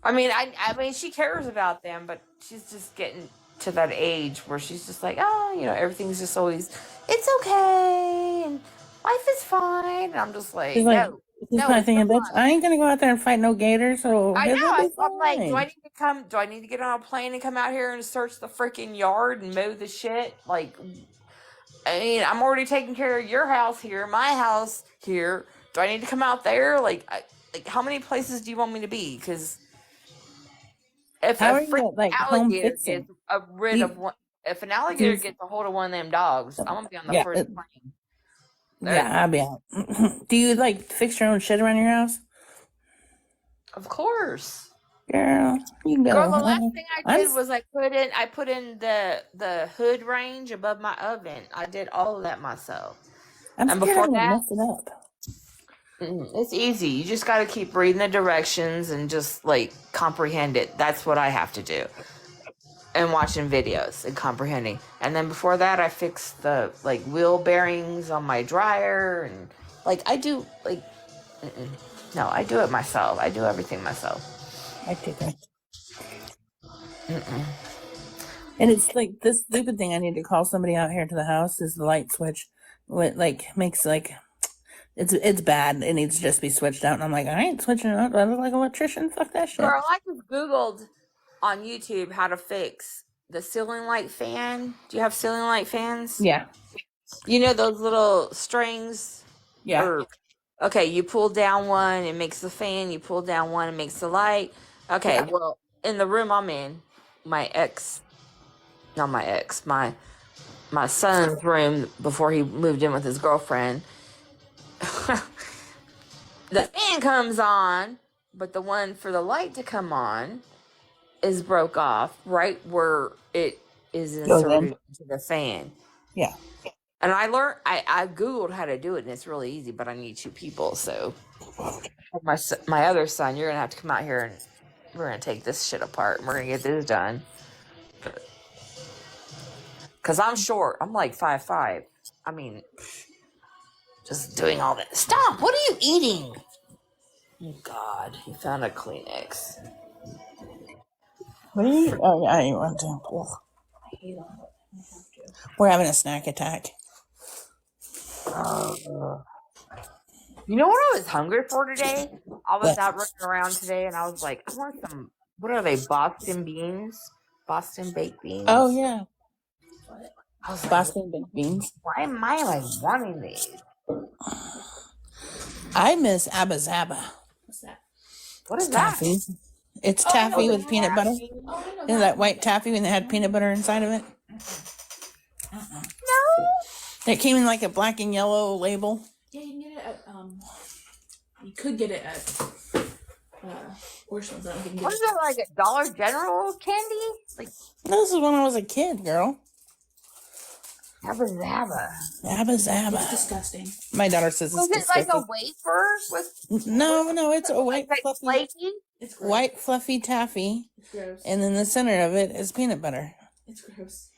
I mean, she cares about them, but she's just getting to that age where she's just like, oh, everything's just always, it's okay, and life is fine. And I'm just like, She's like, no, she's probably it's thinking, not. bitch, I ain't gonna go out there and fight no gators, so I know. I'm like, fine. do I need to get on a plane and come out here and search the freaking yard and mow the shit? Like, I mean, I'm already taking care of your house here, my house here. Do I need to come out there? Like how many places do you want me to be? Because if How a are you freaking home alligator fixing? if an alligator gets a hold of one of them dogs, I'm gonna be on the Yeah, first plane. yeah, I'll be out. Do you fix your own shit around your house? Of course. Girl, you go. Girl, the last thing I did was I put in the hood range above my oven. I did all of that myself. I'm And scared before I'm gonna that, mess it up. it's easy. You just got to keep reading the directions and just comprehend it. That's what I have to do. And watching videos and comprehending. And then before that, I fixed the wheel bearings on my dryer and I do no, I do it myself. I do everything myself. I take that. And it's this stupid thing. I need to call somebody out here to the house. Is the light switch? What makes it's bad. It needs to just be switched out. And I'm like, I ain't switching it out. Do I look like an electrician? Fuck that shit. Girl, I just Googled on YouTube how to fix the ceiling light fan. Do you have ceiling light fans? Yeah. You know those little strings? Yeah. Okay, you pull down one, it makes the fan. You pull down one, it makes the light. Okay, Yeah. Well, in the room I'm in, my son's room before he moved in with his girlfriend, the fan comes on, but the one for the light to come on is broke off right where it is inserted into the fan. Yeah. And I Googled how to do it, and it's really easy, but I need 2 people. So my other son, you're going to have to come out here, and we're going to take this shit apart, and we're going to get this done. Because I'm short. I'm like 5'5". I mean, just doing all that. Stop! What are you eating? Oh, God. He found a Kleenex. What are you? Oh, yeah, you want to. We're having a snack attack. You know what I was hungry for today? I was out running around today, and I was like, I want some, what are they, Boston beans? Boston baked beans? Oh, yeah. I was like, Boston baked beans. why am I wanting these? I miss Abba Zaba. What's that? What is Taffy. that? It's taffy with peanut butter. You know that white taffy when they had peanut butter inside of it? No. It came in a black and yellow label. Yeah, you can get it at, you could get it at, Portions, I don't think What is it, like a Dollar General candy? Like this is when I was a kid, girl. Abba Zaba. Abba Zaba. It's disgusting. My daughter says it's Was it like disgusting. a wafer with No, it's a white like fluffy, flaky? It's gross. white fluffy taffy, It's gross. and then the center of it is peanut butter. It's gross.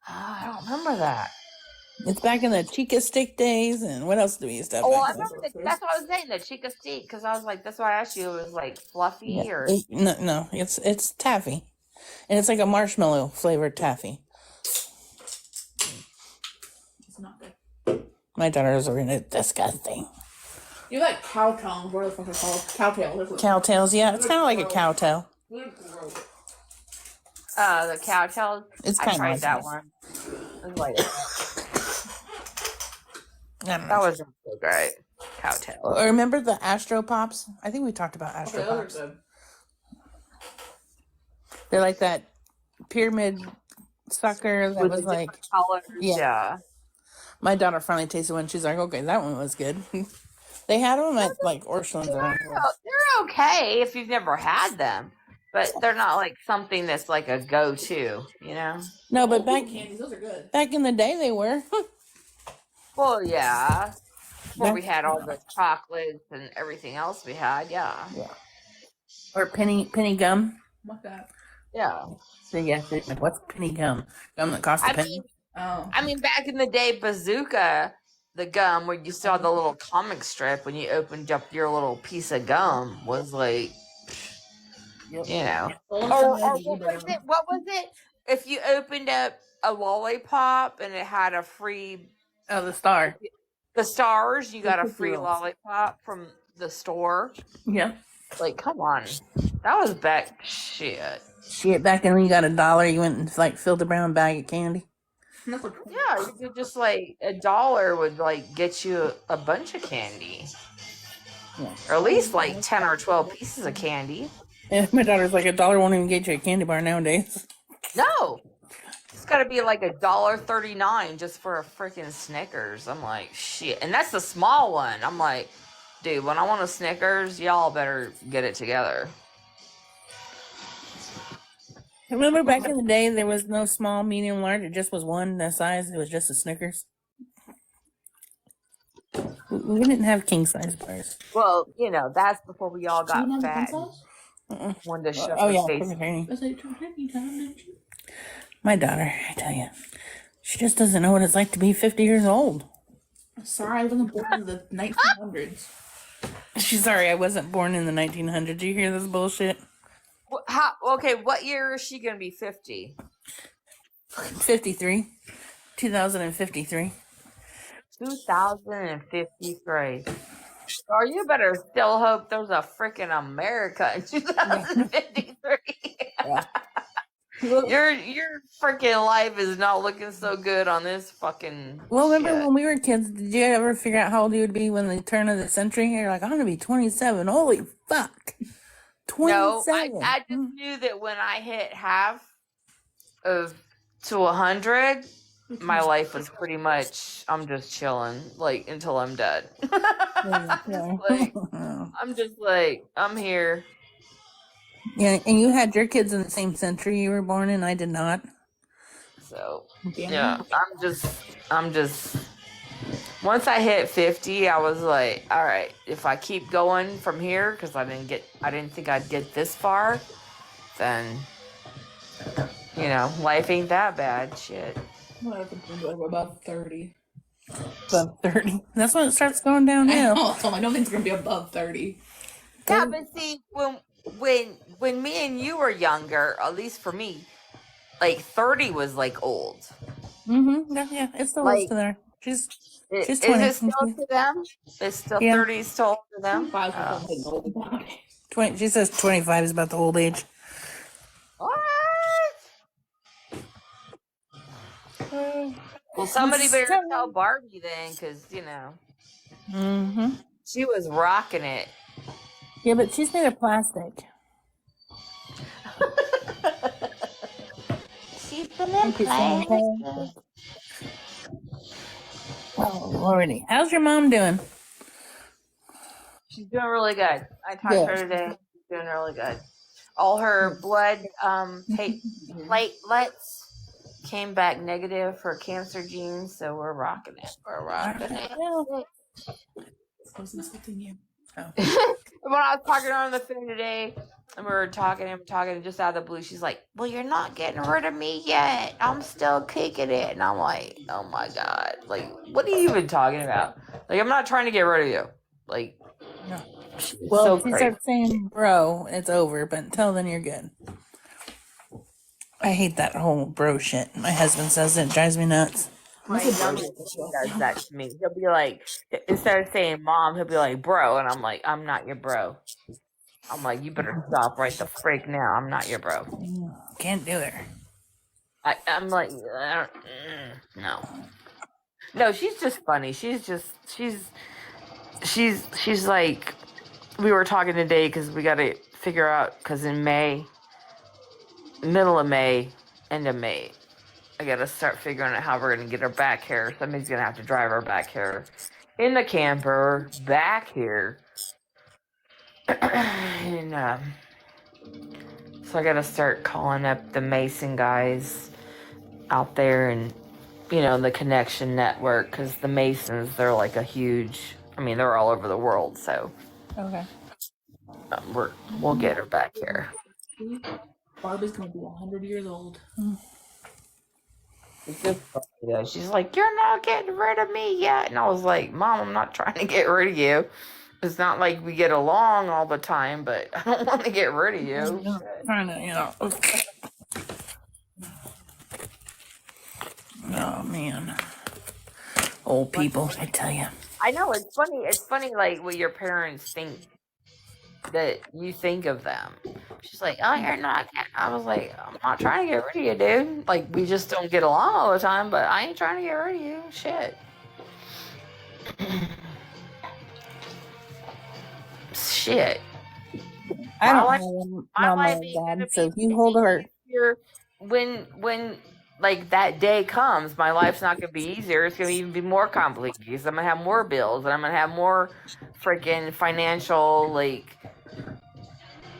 I don't remember that. It's back in the Chica stick days, and what else do we used to have? Oh, well, I back then? remember that's what I was saying, the Chica Stick, because I was like, that's why I asked you. It was like fluffy Yeah. or No, it's taffy, and it's like a marshmallow flavored taffy. It's not good. My daughters are in it. Disgusting. You like cow tongues? What the fuck are they called? Cowtail. Cowtails, yeah, it's kind of like a cowtail. They're gross. the cow tails. It's I kinda tried like that that. one. It was like, I don't that know. wasn't so great. Cow tail. Remember the Astro Pops? I think we talked about Astro Okay, those Pops. are good. They're like that pyramid sucker that With was the like. different colors. Yeah. Yeah. My daughter finally tasted one. She's like, okay, that one was good. They had them at like Orscheln's around here. They're okay if you've never had them, but they're not like something that's like a go-to, you know? No, but Candies, those are good. back in the day, they were. Well, yeah. Before we Back- had all the chocolates and everything else we had, yeah. Or penny gum. What's that? Yeah. So yeah, like, what's penny gum? Gum that costs a I penny. mean, Oh. back in the day, Bazooka, the gum where you saw the little comic strip when you opened up your little piece of gum was like, you know. Or what was it? If you opened up a lollipop and it had a free, Oh, the star. the stars, you got a Cookie free Rolls. lollipop from the store. Yeah. Like, come on. That was back shit. Shit, back then when you got $1, you went and like filled a brown bag of candy. Yeah, you could just like $1 would like get you a bunch of candy. Yeah. Or at least like 10 or 12 pieces of candy. Yeah, my daughter's like $1 won't even get you a candy bar nowadays. No. It's gotta be like $1.39 just for a freaking Snickers. I'm like, shit. And that's the small one. I'm like, dude, when I want a Snickers, y'all better get it together. Remember back in the day, there was no small, medium, large. It just was one that size. It was just a Snickers. We didn't have king size bars. Well, you know, that's before we all So you got know the fat. princess? Wanted to shove Oh our yeah, face. perfect training. That's like turkey time, didn't you? My daughter, I tell you, she just doesn't know what it's like to be 50 years old. Sorry, I wasn't born in the 1900s. She's sorry, I wasn't born in the 1900s. Do you hear this bullshit? Okay, what year is she gonna be 50? 53. 2053. 2053. Or you better still hope there's a freaking America in 2053. Yeah. Your freaking life is not looking so good on this fucking. Well, remember shit. when we were kids, did you ever figure out how old you would be when the turn of the century? You're like, I'm going to be 27. Holy fuck. 27. No, I just knew that when I hit half of to 100, my life was pretty much, I'm just chilling, like, until I'm dead. Like, I'm just like, I'm here. Yeah, and you had your kids in the same century you were born in. I did not. So, yeah, I'm just, once I hit 50, I was like, all right, if I keep going from here, because I didn't think I'd get this far, then, you know, life ain't that bad. Shit. What happens when you go above 30? Above 30. That's when it starts going downhill. Oh, I don't think it's going to be above 30. Yeah, but see, when me and you were younger, at least for me, like 30 was like old. Mm-hmm. Yeah, it's still Like, to there. She's Is 20. it still to them? Is still Yeah. 30 still to them? 5 is old about it. 20. She says 25 is about the old age. What? Well, somebody better tell Barbie then, because, you know, Mm-hmm. she was rocking it. Yeah, but she's made of plastic. She's been Oh, Lordy. How's your mom doing? She's doing really good. I talked to her today. doing really good. All her blood platelets came back negative for cancer genes, so we're rocking it. We're rocking it. Well, I was insulting you. Oh. When I was talking to her on the phone today, and we were talking, and just out of the blue, she's like, "Well, you're not getting rid of me yet. I'm still kicking it." And I'm like, "Oh my god! Like, what are you even talking about? Like, I'm not trying to get rid of you. Like, No. it's Well, so if you crazy." start saying bro, it's over, but until then, you're good. I hate that whole bro shit. My husband says it drives me nuts. My youngest does that to me. He'll be like, instead of saying mom, he'll be like, bro. And I'm like, I'm not your bro. I'm like, you better stop right the freak now. I'm not your bro. Can't do it. I'm like, no. No, she's just funny. She's like, we were talking today because we got to figure out, because in May, middle of May, end of May, I got to start figuring out how we're going to get her back here. Somebody's going to have to drive her back here in the camper, back here. And so I got to start calling up the Mason guys out there, and the connection network, because the Masons, they're like a huge, they're all over the world, so Okay. we'll get her back here. Barbie's gonna be 100 years old. It's just funny, though. She's like, you're not getting rid of me yet. And I was like, Mom, I'm not trying to get rid of you. It's not like we get along all the time, but I don't want to get rid of you. Trying to, Oh, man. Old people, I tell you. I know, it's funny. It's funny, like, what your parents think that you think of them. She's like, oh, you're not. I was like, I'm not trying to get rid of you, dude. Like, we just don't get along all the time, but I ain't trying to get rid of you. Shit. Shit. I don't life- know my mama life or ain't gonna dad, so be if you hold her, easier when like that day comes, my life's not gonna be easier. It's gonna even be more complicated, because I'm gonna have more bills, and I'm gonna have more freaking financial, like,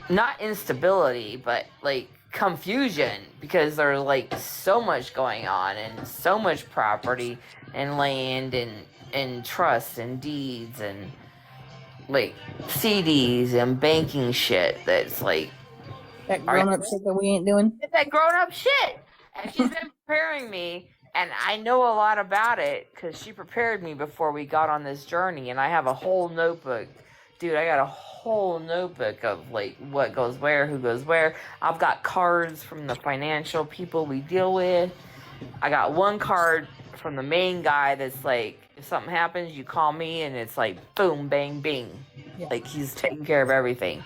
not instability, but like confusion, because there's like so much going on, and so much property and land and trust and deeds and like CDs and banking shit that's like that grown up shit that we ain't doing. it's that grown up shit. And she's been preparing me, and I know a lot about it because she prepared me before we got on this journey. And I have a whole notebook. Dude, I got a whole notebook of like what goes where, who goes where. I've got cards from the financial people we deal with. I got one card from the main guy that's like, if something happens, you call me, and it's like boom, bang, bing. Yeah. Like, he's taking care of everything.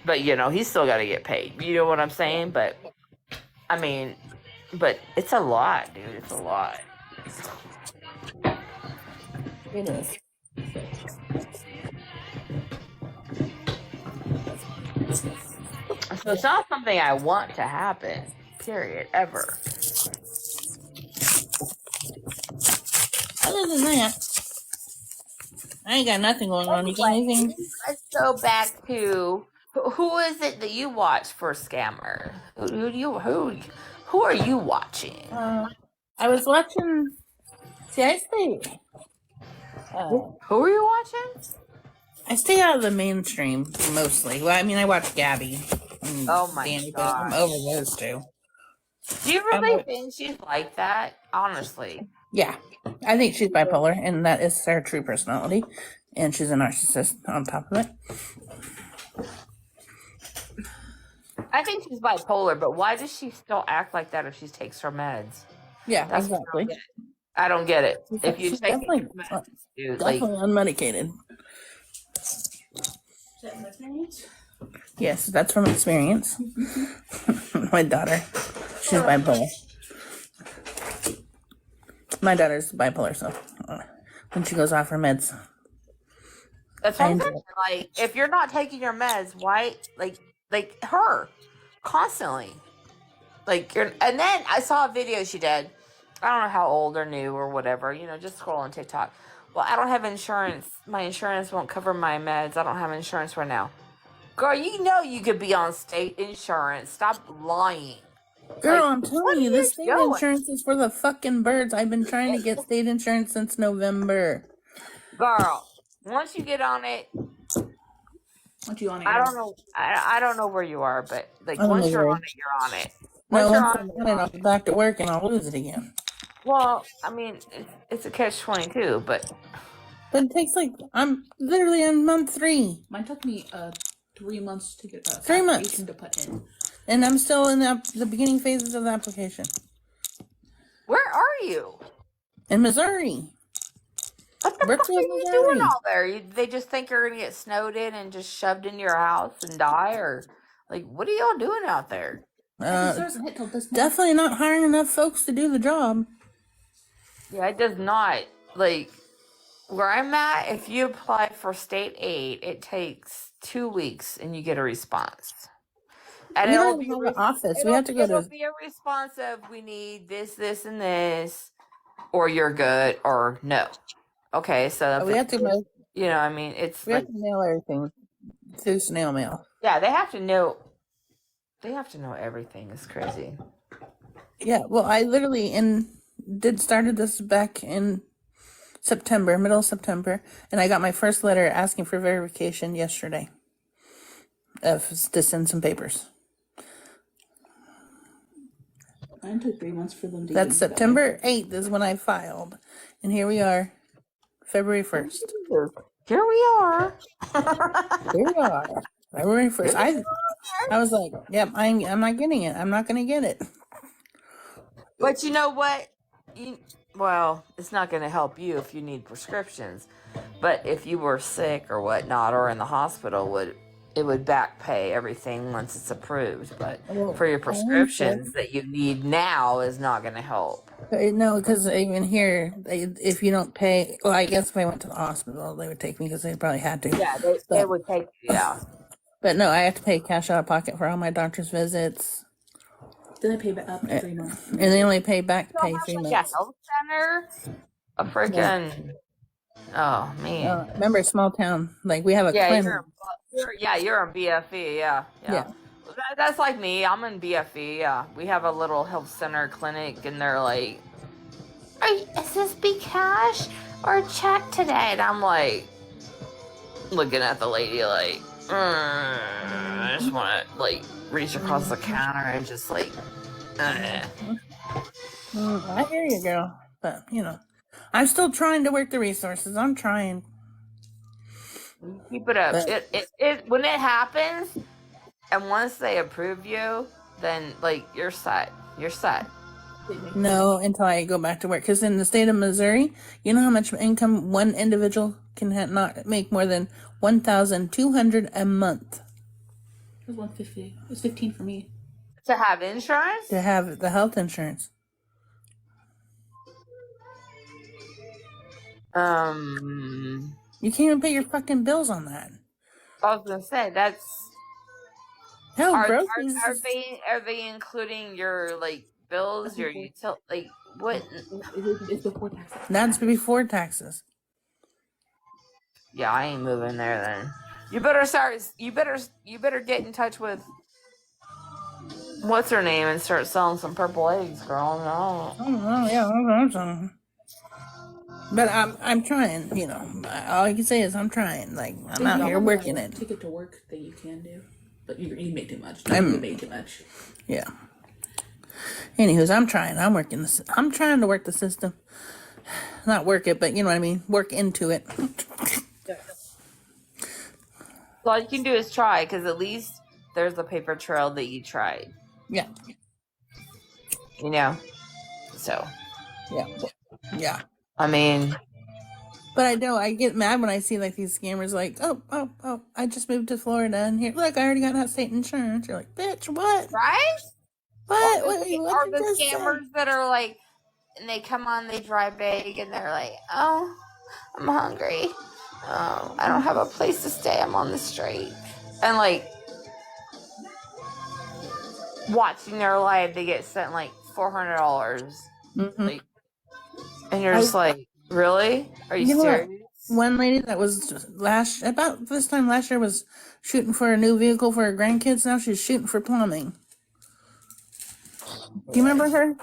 But he's still got to get paid. You know what I'm saying? But but it's a lot, dude. It's a lot. It is. So it's not something I want to happen, period, ever. Other than that, I ain't got nothing going on. You got anything? Let's go back to who is it that you watch for scammer? Who are you watching? I was watching. See, I stay. Who are you watching? I stay out of the mainstream mostly. Well, I watch Gabby. And Oh my Danny, but God. I'm over those two. Do you really think she's like that? Honestly. Yeah, I think she's bipolar, and that is her true personality. And she's a narcissist on top of it. I think she's bipolar, but why does she still act like that if she takes her meds? Yeah, That's exactly. I don't get it. If you She's take definitely, your meds, dude, like, definitely unmedicated. Yes, that's from experience. My daughter, she's bipolar. My daughter's bipolar, so when she goes off her meds, that's what I'm saying. Like, if you're not taking your meds, why, like her, constantly, like and then I saw a video she did. I don't know how old or new or whatever. Just scroll on TikTok. Well, I don't have insurance. My insurance won't cover my meds. I don't have insurance right now. Girl, you know you could be on state insurance. Stop lying. Girl, Like, I'm what telling are you, the you state doing? insurance is for the fucking birds. I've been trying to get state insurance since November. Girl, once you get on it, What you on it? I don't know. I don't know where you are, but like I'm in once you're on Missouri. it, you're on it. No, Once you're once on I'm it, on you're it, on I'll be it. back to work and I'll lose it again. Well, I mean, it's a catch-22, but But it takes like, I'm literally on month 3. Mine took me 3 months to get 3 months. application to put in. And I'm still in the beginning phases of the application. where are you? In Missouri. What the fuck are Brookfield, you Missouri. doing all there? They just think you're gonna get snowed in and just shoved into your house and die, or like, what are y'all doing out there? Doesn't hit till this month. Definitely not hiring enough folks to do the job. Yeah, it does not. Like, where I'm at, if you apply for state aid, it takes 2 weeks and you get a response. And We it'll don't be even have an office. We have to go it'll to. be a response of we need this, and this, or you're good, or no. Okay, so We have to. you know, I mean, it's We like, have to mail everything through snail mail. yeah, they have to know. They have to know everything. It's crazy. Yeah. Well, I literally started this back in September, middle of September, and I got my first letter asking for verification yesterday. To send some papers. Mine took 3 months for them to. That's September 8th is when I filed, and here we are, February 1st. Here we are. Here we are, February 1st. I was like, yep, I'm not getting it. I'm not going to get it. But you know what? Well, it's not going to help you if you need prescriptions. But if you were sick or whatnot, or in the hospital, it would back pay everything once it's approved. But for your prescriptions that you need now is not going to help. No, because even here, if you don't pay, well, I guess if I went to the hospital, they would take me because they probably had to. Yeah, they would take you, yeah. But no, I have to pay cash out of pocket for all my doctor's visits. Then I pay back up to 3 months. And they only pay back pay 3 Yeah, months. health center, a freaking, oh man. Remember, small town, like we have a clinic. You're in BFE, yeah. That's like me. I'm in BFE. Yeah, we have a little health center clinic, and they're like, "Is this be cash or check today?" And I'm like, looking at the lady like, I just want to like reach across the counter and just like, I hear you, girl. But you know, I'm still trying to work the resources. I'm trying. keep it up. But- It when it happens, and once they approve you, then like you're set. You're set. No, until I go back to work. Because in the state of Missouri, you know how much income one individual can not make more than $1,200 a month It was 150. It was 15 for me. To have insurance? to have the health insurance. You can't even pay your fucking bills on that. I was gonna say that's. Hell, Are groceries. are they including your like bills, your utility, like what? It's before taxes. That's before taxes. Yeah, I ain't moving there then. You better start. You better get in touch with what's her name and start selling some purple eggs, girl. No. Oh, yeah, that's something. But I'm trying. You know, all I can say is I'm trying. Like I'm out here working it. Ticket to work that you can do, but you make too much. You make too much. Yeah. Anywho's, I'm trying. I'm working this. I'm trying to work the system. Not work it, but you know what I mean. Work into it. All you can do is try, because at least there's a paper trail that you tried. Yeah. You know. So. Yeah. I mean. But I know I get mad when I see like these scammers like, oh, I just moved to Florida and here, look, I already got that state insurance. You're like, bitch, what? Right? What? Or What the scammers that are like, and they come on, they drive big, and they're like, oh, I'm hungry. Oh, I don't have a place to stay. I'm on the street. And like, watching their life, they get sent like $400. Mm-hmm. Like, and you're just like, really? Are you serious? One lady that was about this time last year was shooting for a new vehicle for her grandkids. Now she's shooting for plumbing. Do you remember her?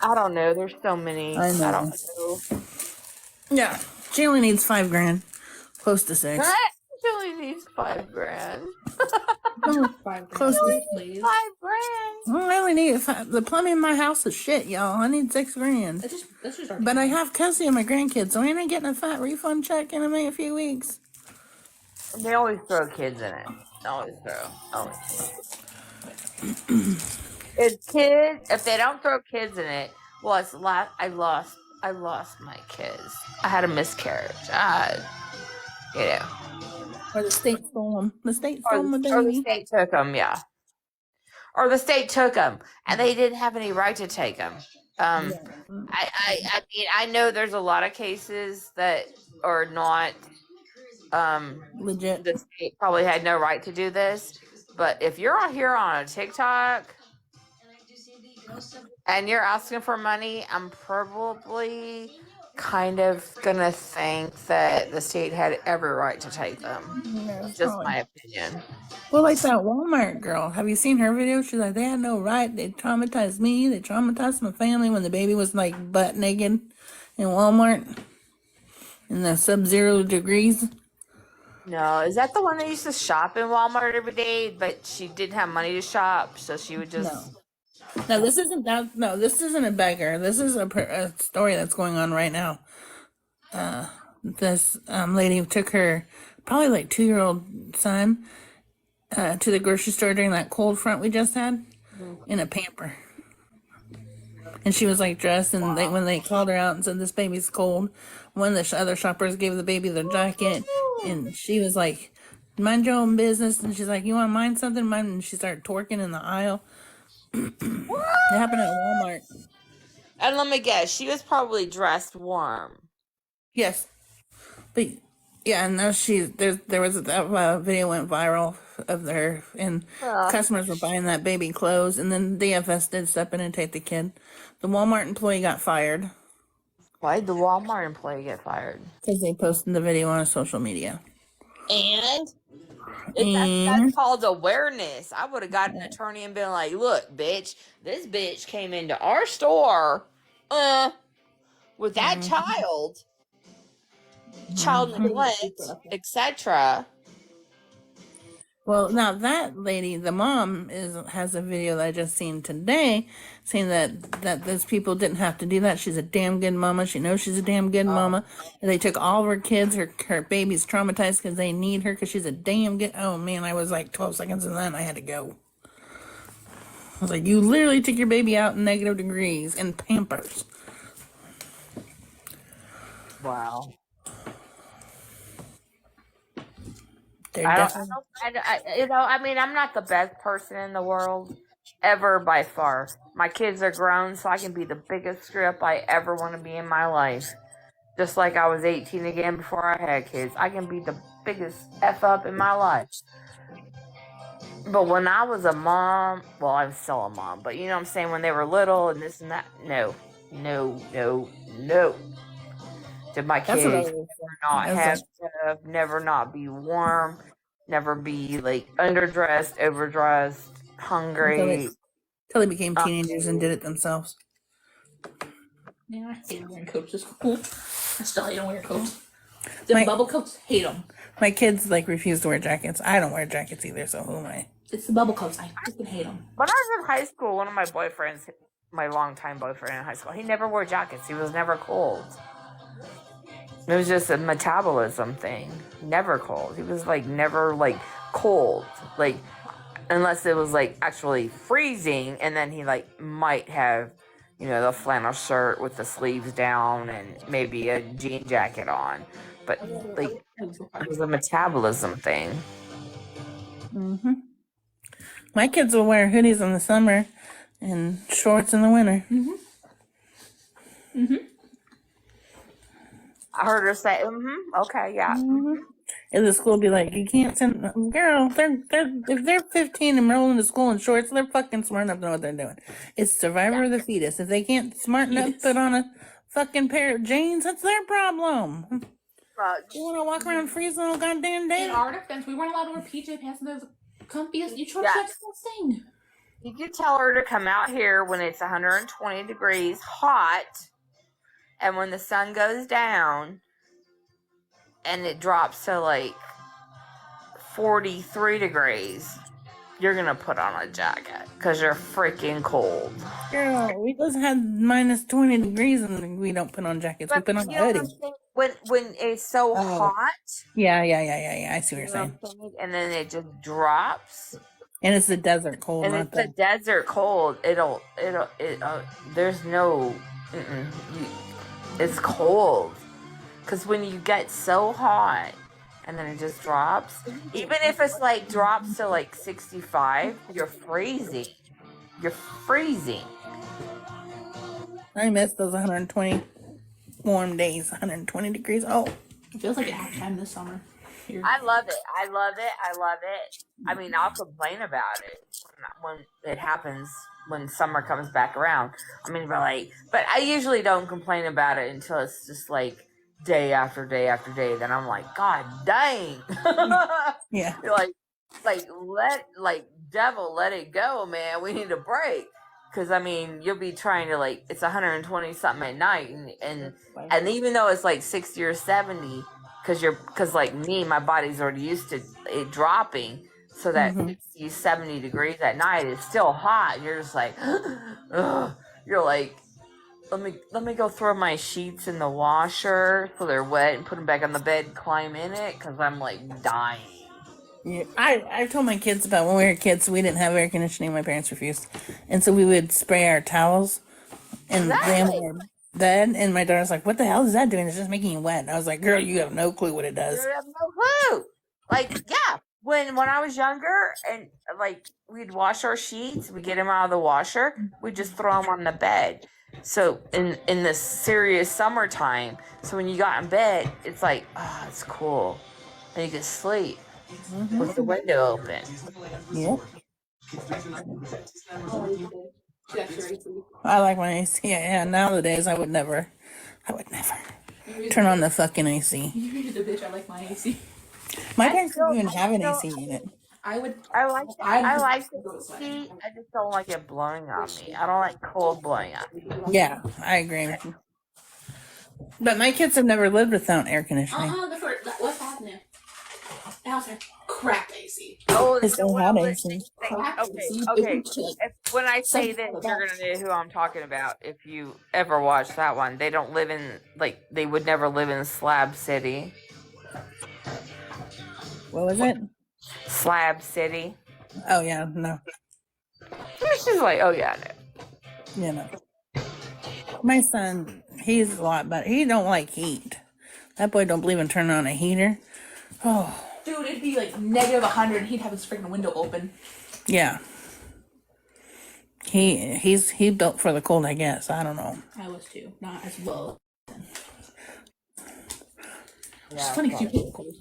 I don't know. There's so many. I I don't know. know. Yeah, she only needs $5,000, close to $6,000. She only needs $5,000. Close to. Please. $5,000. I only need the plumbing in my house is shit, y'all. I need $6,000. That's just our But I have custody of my grandkids, so ain't I getting a fat refund check in a few weeks? They always throw kids in it. Always throw. If they don't throw kids in it, well, I lost my kids. I had a miscarriage. You know. Or the state stole them. The state stole my Or the baby. state took them, yeah. Or the state took them, and they didn't have any right to take them. I mean, I know there's a lot of cases that are not Legit. the state probably had no right to do this, but if you're on here on a TikTok and you're asking for money, I'm probably kind of gonna think that the state had every right to take them. Yeah, Just probably. my opinion. Well, like that Walmart girl. Have you seen her video? She's like, they had no right. They traumatized me. They traumatized my family when the baby was like butt naked in Walmart in the sub-zero degrees. No, is that the one that used to shop in Walmart every day, but she didn't have money to shop, so she would just. No, this isn't that. No, this isn't a beggar. This is a story that's going on right now. This lady took her probably like 2-year-old son to the grocery store during that cold front we just had in a pamper. And she was like dressed, and when they called her out and said this baby's cold, one of the other shoppers gave the baby their jacket, and she was like, mind your own business. And she's like, you want to mind something? Mind. And she started twerking in the aisle. It happened at Walmart. And let me guess, she was probably dressed warm. Yes. But yeah, and now there was that video went viral of there, and customers were buying that baby clothes, and then DFS did step in and take the kid. The Walmart employee got fired Why did the Walmart employee get fired? because they posted the video on social media. And that's called awareness. I would have got an attorney and been like, look, bitch, this bitch came into our store with that child neglect, etc. Well, now that lady, the mom, has a video that I just seen today saying that those people didn't have to do that. She's a damn good mama. She knows she's a damn good mama. And they took all of her kids, her baby's traumatized because they need her because she's a damn good. Oh man, I was like 12 seconds and then I had to go. I was like, you literally took your baby out in negative degrees in Pampers. Wow. I mean, I'm not the best person in the world ever by far. My kids are grown, so I can be the biggest screw up I ever want to be in my life. Just like I was 18 again before I had kids. I can be the biggest F up in my life. But when I was a mom, well, I'm still a mom, but you know what I'm saying, when they were little and this and that, no. Did my kids never not be warm, never be like underdressed, overdressed, hungry. Until they became teenagers and did it themselves. Yeah, I hate wearing coats. It's cool. I still hate wearing coats. The bubble coats, hate them. My kids like refuse to wear jackets. I don't wear jackets either, so who am I? It's the bubble coats. I freaking hate them. When I was in high school, one of my boyfriends, my longtime boyfriend in high school, he never wore jackets. He was never cold. It was just a metabolism thing. Never cold. He was like never like cold. Like unless it was like actually freezing, and then he like might have, you know, the flannel shirt with the sleeves down and maybe a jean jacket on. But like it was a metabolism thing. Mm-hmm. My kids will wear hoodies in the summer and shorts in the winter. I heard her say, okay, yeah. And the school be like, you can't send girl. If they're 15 and rolling to school in shorts, they're fucking smart enough to know what they're doing. It's survivor of the fetus. If they can't smart enough put on a fucking pair of jeans. That's their problem. Well, You want to walk around freezing all goddamn day? In our defense, we weren't allowed to wear PJ pants, and they're the comfiest. You chose Yes. that thing. you could tell her to come out here when it's 120 degrees hot, and when the sun goes down and it drops to like 43 degrees, you're gonna put on a jacket because you're freaking cold. Girl, we just had minus 20 degrees and we don't put on jackets. We put on a you know what hoodie. I'm saying? When it's so hot, Yeah. I see what you're you know saying. what I'm saying? And then it just drops, And it's the desert cold, and not it's the the. desert cold. There's no, it's cold. Because when you get so hot and then it just drops, even if it's like drops to like 65, you're freezing. You're freezing. I miss those 120 warm days, 120 degrees. Oh, It feels like half time this summer. Here. I love it. I love it. I love it. I mean, I'll complain about it when it happens, when summer comes back around. I mean, but I usually don't complain about it until it's just like day after day after day. Then I'm like, God dang. yeah. You're devil, let it go, man. We need a break. Because, I mean, you'll be trying to, like, it's 120 something at night. And even though it's like 60 or 70, because like me, my body's already used to it dropping. So that 60, 70 degrees at night is still hot. And you're just like, ugh. You're like, let me go throw my sheets in the washer so they're wet and put them back on the bed, climb in it, because I'm like dying. Yeah, I told my kids about when we were kids, we didn't have air conditioning. My parents refused, and so we would spray our towels and lay them on our bed. And my daughter's like, "What the hell is that doing? It's just making you wet." And I was like, "Girl, you have no clue what it does." You have no clue. Like, yeah, when I was younger and like we'd wash our sheets, we get them out of the washer, we just throw them on the bed. So in the serious summertime, so when you got in bed, it's like, oh, it's cool, and you can sleep with the window open. Yeah. I like my AC. Yeah, nowadays I would never turn on the fucking AC. You're the bitch. I like my AC. My parents don't even have an AC unit. I like the AC. I just don't like it blowing on me. I don't like cold blowing on me. Yeah, I agree with you. But my kids have never lived without air conditioning. What's happening? The house had crap AC. Oh, Because they had AC. Okay. When I say this, you're gonna know who I'm talking about. If you ever watch that one, they don't live in they would never live in Slab City. What was it? Slab City. Oh yeah, no. She's like, oh yeah, no. You know. My son, he's a lot better. He don't like heat. That boy don't believe in turning on a heater. Oh. Dude, it'd be like negative 100 and he'd have his freaking window open. Yeah. He's built for the cold, I guess. I don't know. I was too. Not as well. Yeah, It's funny because you hate the cold.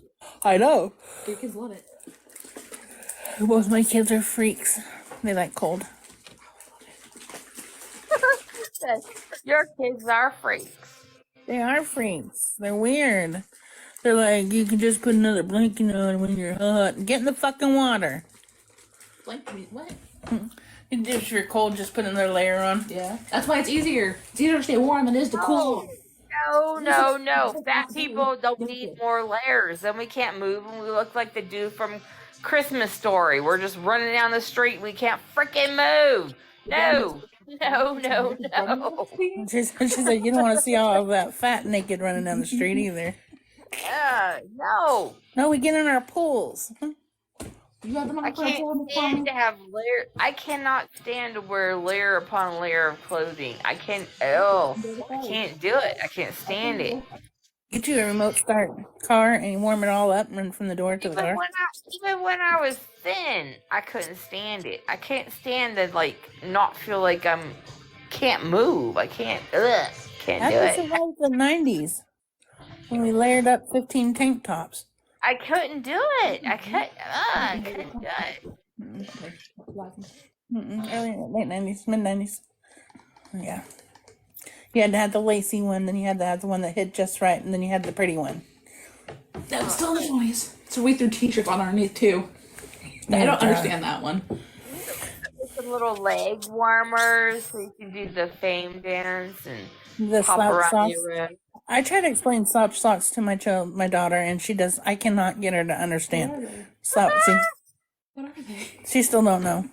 I know. Your kids love it. Both my kids are freaks. They like cold. Your kids are freaks. They are freaks. They're weird. They're like, you can just put another blanket on when you're hot. Get in the fucking water. Blanket? What? If you're cold, just put another layer on. Yeah. That's why it's easier. It's easier to stay warm than it is to cool. No. Fat people don't need more layers. Then we can't move and we look like the dude from Christmas Story. We're just running down the street. We can't freaking move. No. She's like, you don't want to see all of that fat naked running down the street either. No. No, we get in our pools. You have them on I the can't stand to have layer. I cannot stand to wear layer upon layer of clothing. I can't do it. I can't stand it. Get you a remote start car and you warm it all up and run from the door to the car. Even when I was thin, I couldn't stand it. I can't stand to not feel like can't move. I can't do it. That survived the 90s when we layered up 15 tank tops. I couldn't do it. I couldn't do it. Early late 90s, mid 90s. Yeah. You had to have the lacy one, then you had to have the one that hit just right, and then you had the pretty one. That's still the noise. So we threw t-shirts on underneath too. I don't understand that one. Some little leg warmers so you can do the fame dance and The hop slouch around socks. your room. I try to explain slouch socks to my daughter, and she does. I cannot get her to understand. See, What are they? she still don't know.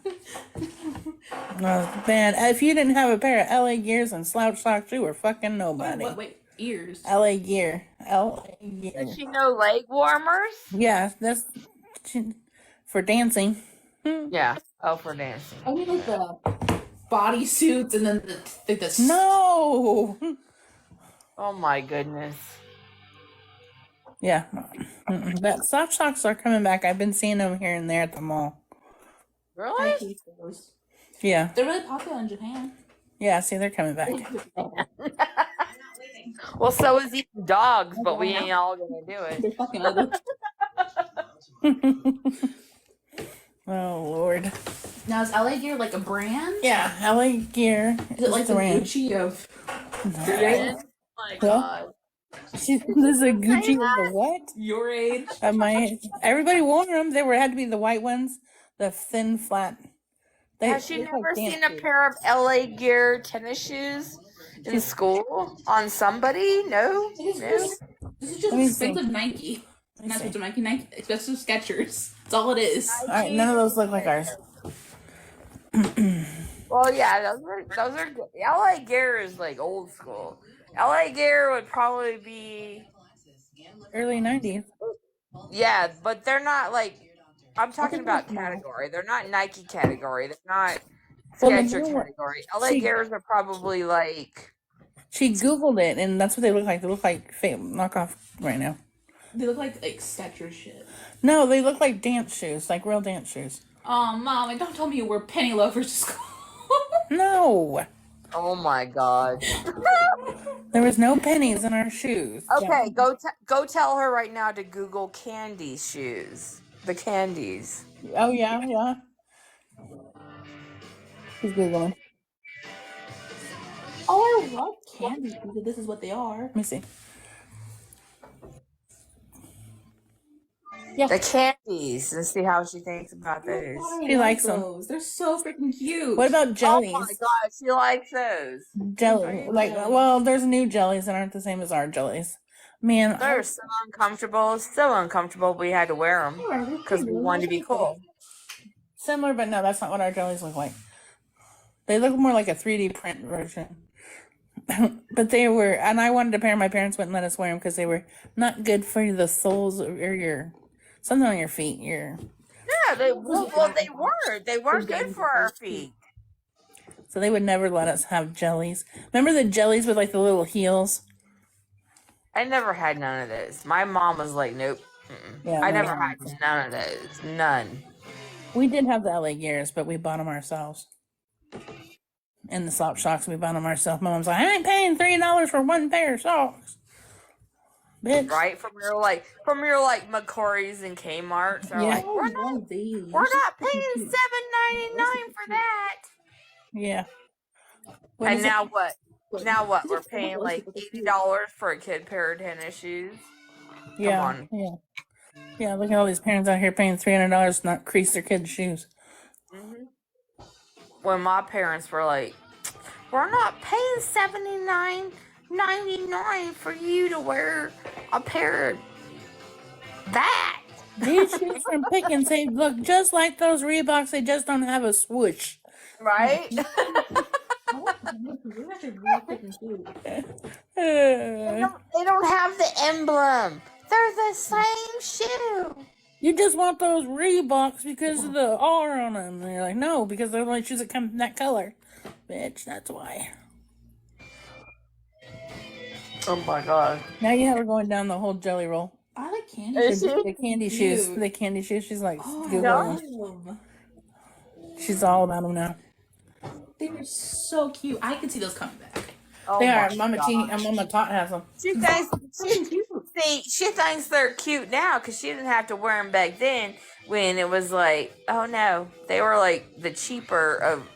Oh, man, if you didn't have a pair of LA Gears and slouch socks, you were fucking nobody. Wait, ears. LA Gear. LA Gear. Does she know leg warmers? Yeah, that's for dancing. Yeah. Oh, for dancing. I mean, like the body suits and then the No. Oh my goodness. Yeah. But slouch socks are coming back. I've been seeing them here and there at the mall. I Really? hate those. Yeah. They're really popular in Japan. Yeah, see, they're coming back. Well, so is eating dogs, but we ain't all gonna do it. They're fucking ugly. Oh, Lord. Now, is LA Gear like a brand? Yeah, LA Gear Is it like the brand. Gucci of... Oh my god. This is a Gucci of the what? your age? At my age. Everybody wore them. They had to be the white ones, the thin, flat. Has she look like never dance seen a shoes. pair of LA Gear tennis shoes in school on somebody? No? This No? is just Let me expensive see. Nike. Let me Not see. expensive Nike, expensive Skechers. That's all it is. All right, none of those look like ours. Well, yeah, those are good. LA Gear is like old school. LA Gear would probably be, Early 90s. yeah, but they're not like, I'm talking about category. They're not Nike category. They're not Well, the Skechers new one- category. LA she- Gears are probably like, She Googled it, and that's what they look like. They look like fake knockoff right now. They look like Skechers shit. No, they look like dance shoes, like real dance shoes. Oh, Mom, and don't tell me you wear penny loafers to school. No, oh my god. there was no pennies in our shoes. Okay, go tell her right now to Google candy shoes. The candies. Oh yeah. She's Googling. Oh, I love candy because this is what they are. Let me see. The candies, and see how she thinks about those. She likes them. those. They're so freaking cute. What about jellies? Oh my god, she likes those. Jelly, like, well, there's new jellies that aren't the same as our jellies. Man, They're so uncomfortable. We had to wear them because we wanted to be cool. similar, but no, that's not what our jellies look like. They look more like a 3D print version. But they were, and I wanted a pair. My parents wouldn't let us wear them because they were not good for the soles or your something on your feet. Yeah, they weren't. They weren't good for our feet. So they would never let us have jellies. Remember the jellies with like the little heels? I never had none of those. My mom was like, nope. Yeah, I my never mom had none of those. None. We did have the LA Gears, but we bought them ourselves. And the slop socks, we bought them ourselves. My mom's like, I ain't paying $3 for one pair of socks. Bitch. Right? From your McCory's and Kmart's. They're Yeah. like, I love these. we're not paying $7.99 for that. Yeah. What And is it? now what? Now what? We're paying like $80 for a kid pair of tennis shoes. Yeah. on. Yeah. Yeah, look at all these parents out here paying $300 to not crease their kids' shoes. When my parents were like, we're not paying $79.99 for you to wear a pair of that. These shoes from Pickens, they look just like those Reeboks, they just don't have a swoosh. Right? They're actually really freaking cute. They don't have the emblem. They're the same shoe. You just want those Reeboks because of the R on them. And you're like, no, because they're the only shoes that come in that color. Bitch, that's why. Oh my god. Now you have her going down the whole jelly roll. I like candy. The candy shoes. Cute. The candy shoes. She's like, Oh, Googling I them. love them. She's all about them now. They were so cute. I could see those coming back. Oh They my are. Mama God. T and Mama Tot has them. She thinks they're cute now because she didn't have to wear them back then when it was like, oh no, they were like the cheaper of,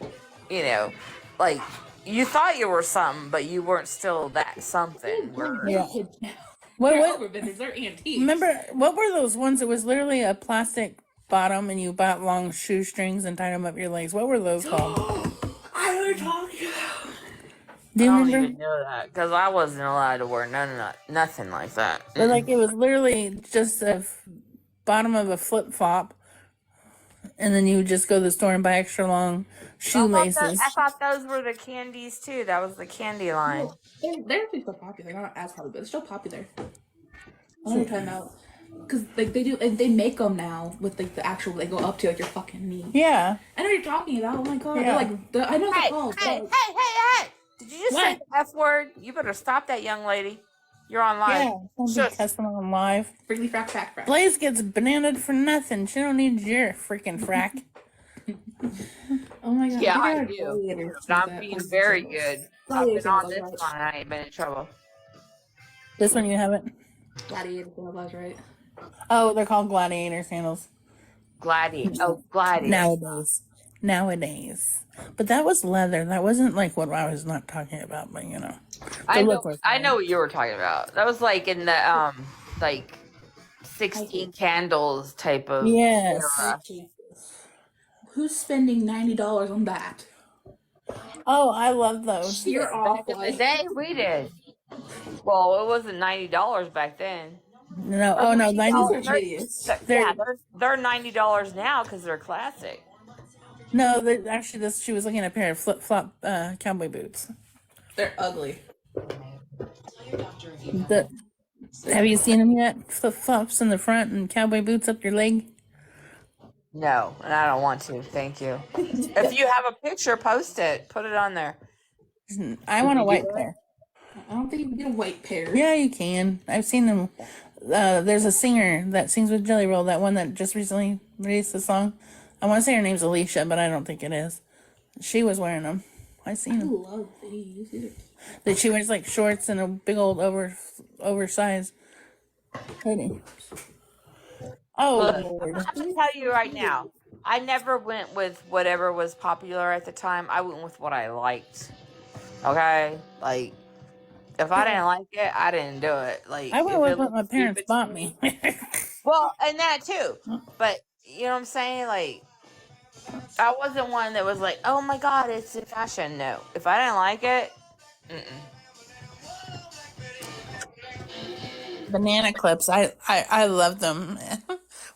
like you thought you were something, but you weren't still that something. Yeah. They're over vintage. They're antiques. Remember, what were those ones? It was literally a plastic bottom, and you bought long shoestrings and tied them up your legs. What were those called? I know what you're talking about. Do you I don't remember? even know that because I wasn't allowed to wear nothing like that. But like it was literally just a bottom of a flip flop, and then you would just go to the store and buy extra long shoelaces. I thought those were the candies too. That was the candy line. They're still popular. They're not as popular, but they're still popular. I know what you're talking about. Because like they do, and they make them now with like the actual. They go up to like your fucking knee. Yeah. I know what you're talking about. Oh my god. Yeah. I know what they're called. Hey! Did you just say the F word? You better stop that, young lady. You're on live. Yeah, don't be cussing on live. Freaky frack. Blaze gets bananaed for nothing. She don't need your freaking frack. Oh my god. Yeah, I do. I'm being very good. I've been on this one and I ain't been in trouble. This one you haven't? Gladiator sandals, right? Oh, they're called gladiator sandals. Gladiator. Nowadays. But that was leather. That wasn't like what I was not talking about, but you know. I know what you were talking about. That was like in the like 16 candles type of Yes. era. Who's spending $90 on that? Oh, I love those. You're Back in the day, we did. Well, it wasn't $90 back then. No, oh no, They're $90 now because they're classic. No, actually, she was looking at a pair of flip flop cowboy boots. They're ugly. Have you seen them yet? Flip flops in the front and cowboy boots up your leg. No, and I don't want to. Thank you. If you have a picture, post it. Put it on there. I want a white pair. I don't think you can get a white pair. Yeah, you can. I've seen them. There's a singer that sings with Jelly Roll, that one that just recently released the song. I want to say her name's Alicia, but I don't think it is. She was wearing them. I seen them. I love these. That she wears like shorts and a big old oversized hoodie. Oh, Lord. I'm going to tell you right now, I never went with whatever was popular at the time. I went with what I liked. Okay? Like, if I didn't like it, I didn't do it. Like, I went with what my parents bought me. Well, and that too. But, you know what I'm saying? Like, I wasn't one that was like, oh my God, it's a fashion. No. If I didn't like it, Banana clips. I love them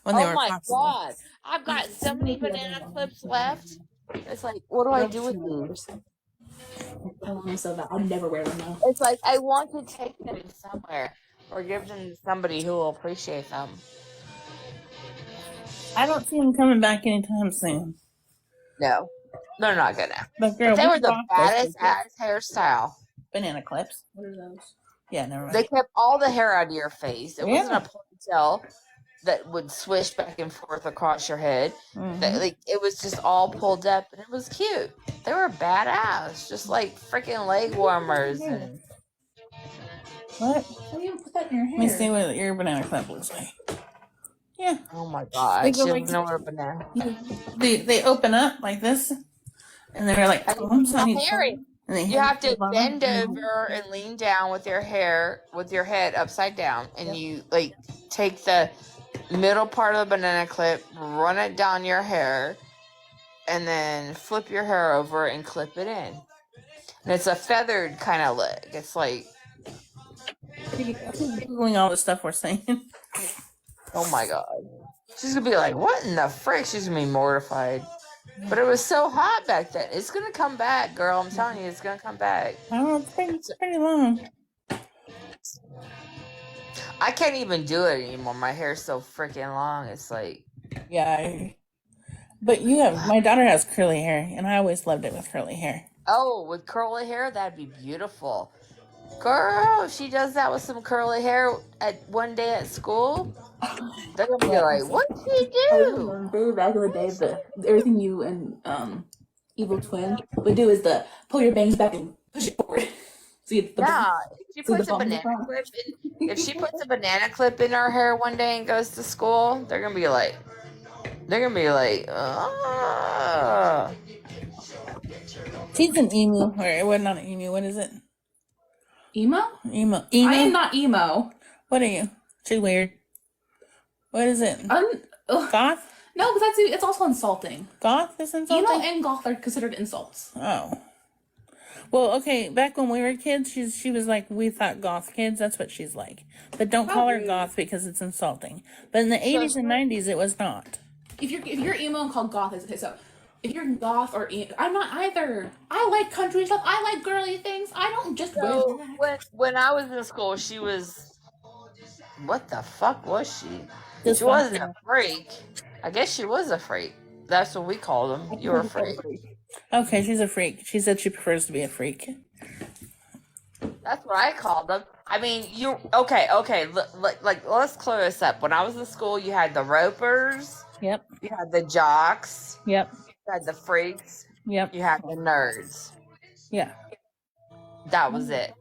when they were. Oh my God. I've got so many banana clips left. It's like, what do I do with these? telling myself that I'll never wear them now. It's like I want to take them somewhere or give them to somebody who will appreciate them. I don't see them coming back anytime soon. No, they're not gonna. But girl, they were the baddest ass hairstyle. Banana clips. What are those? Yeah, never mind. They kept all the hair out of your face. It wasn't a ponytail that would swish back and forth across your head. Like it was just all pulled up, and it was cute. They were badass, just like freaking leg warmers. And What? Why do you even put that in your hair? Let me see what your banana clip looks like. Yeah. Oh my God, They she go doesn't like- know her banana. They open up like this, and they're like, You have to bend over and lean down with your head upside down, and you like take the middle part of the banana clip, run it down your hair, and then flip your hair over and clip it in. And it's a feathered kind of look. It's like, Googling all the stuff we're saying. oh my God. She's going to be like, what in the frick? She's going to be mortified. But it was so hot back then. It's going to come back, girl. I'm telling you, it's going to come back. I don't know, it's pretty long. I can't even do it anymore. My hair's so freaking long. It's like, Yeah. But my daughter has curly hair, and I always loved it with curly hair. oh, with curly hair, that'd be beautiful. Girl, if she does that with some curly hair at one day at school, they're going to be like, what'd she I do? remember back in the day, everything you and Evil Twin would do is pull your bangs back and push it forward. So you get the If she puts a banana clip in her hair one day and goes to school, they're gonna be like, She's an emu. Or what? Not an emu. What is it? Emo? Emo. I am Emo. not emo. What are you? She's weird. What is it? Ugh. Goth? No, because it's also insulting. Goth is insulting? Emo and goth are considered insults. Oh. Well, okay, back when we were kids, she was like, we thought goth kids, that's what she's like. But don't call her goth because it's insulting. But in the 80s and 90s, it was not. If you're emo and called goth, okay, so if you're goth or emo, I'm not either. I like country stuff. I like girly things. I don't just So wear black. when I was in school, she was. What the fuck was she? Just She wasn't a freak. I guess she was a freak. That's what we called them. You were a freak. Okay, she's a freak. She said she prefers to be a freak. That's what I called them. I mean, you okay? Like, let's clear this up. When I was in school, you had the ropers, Yep, you had the jocks, yep, you had the freaks, yep, you had the nerds. yeah. That was it.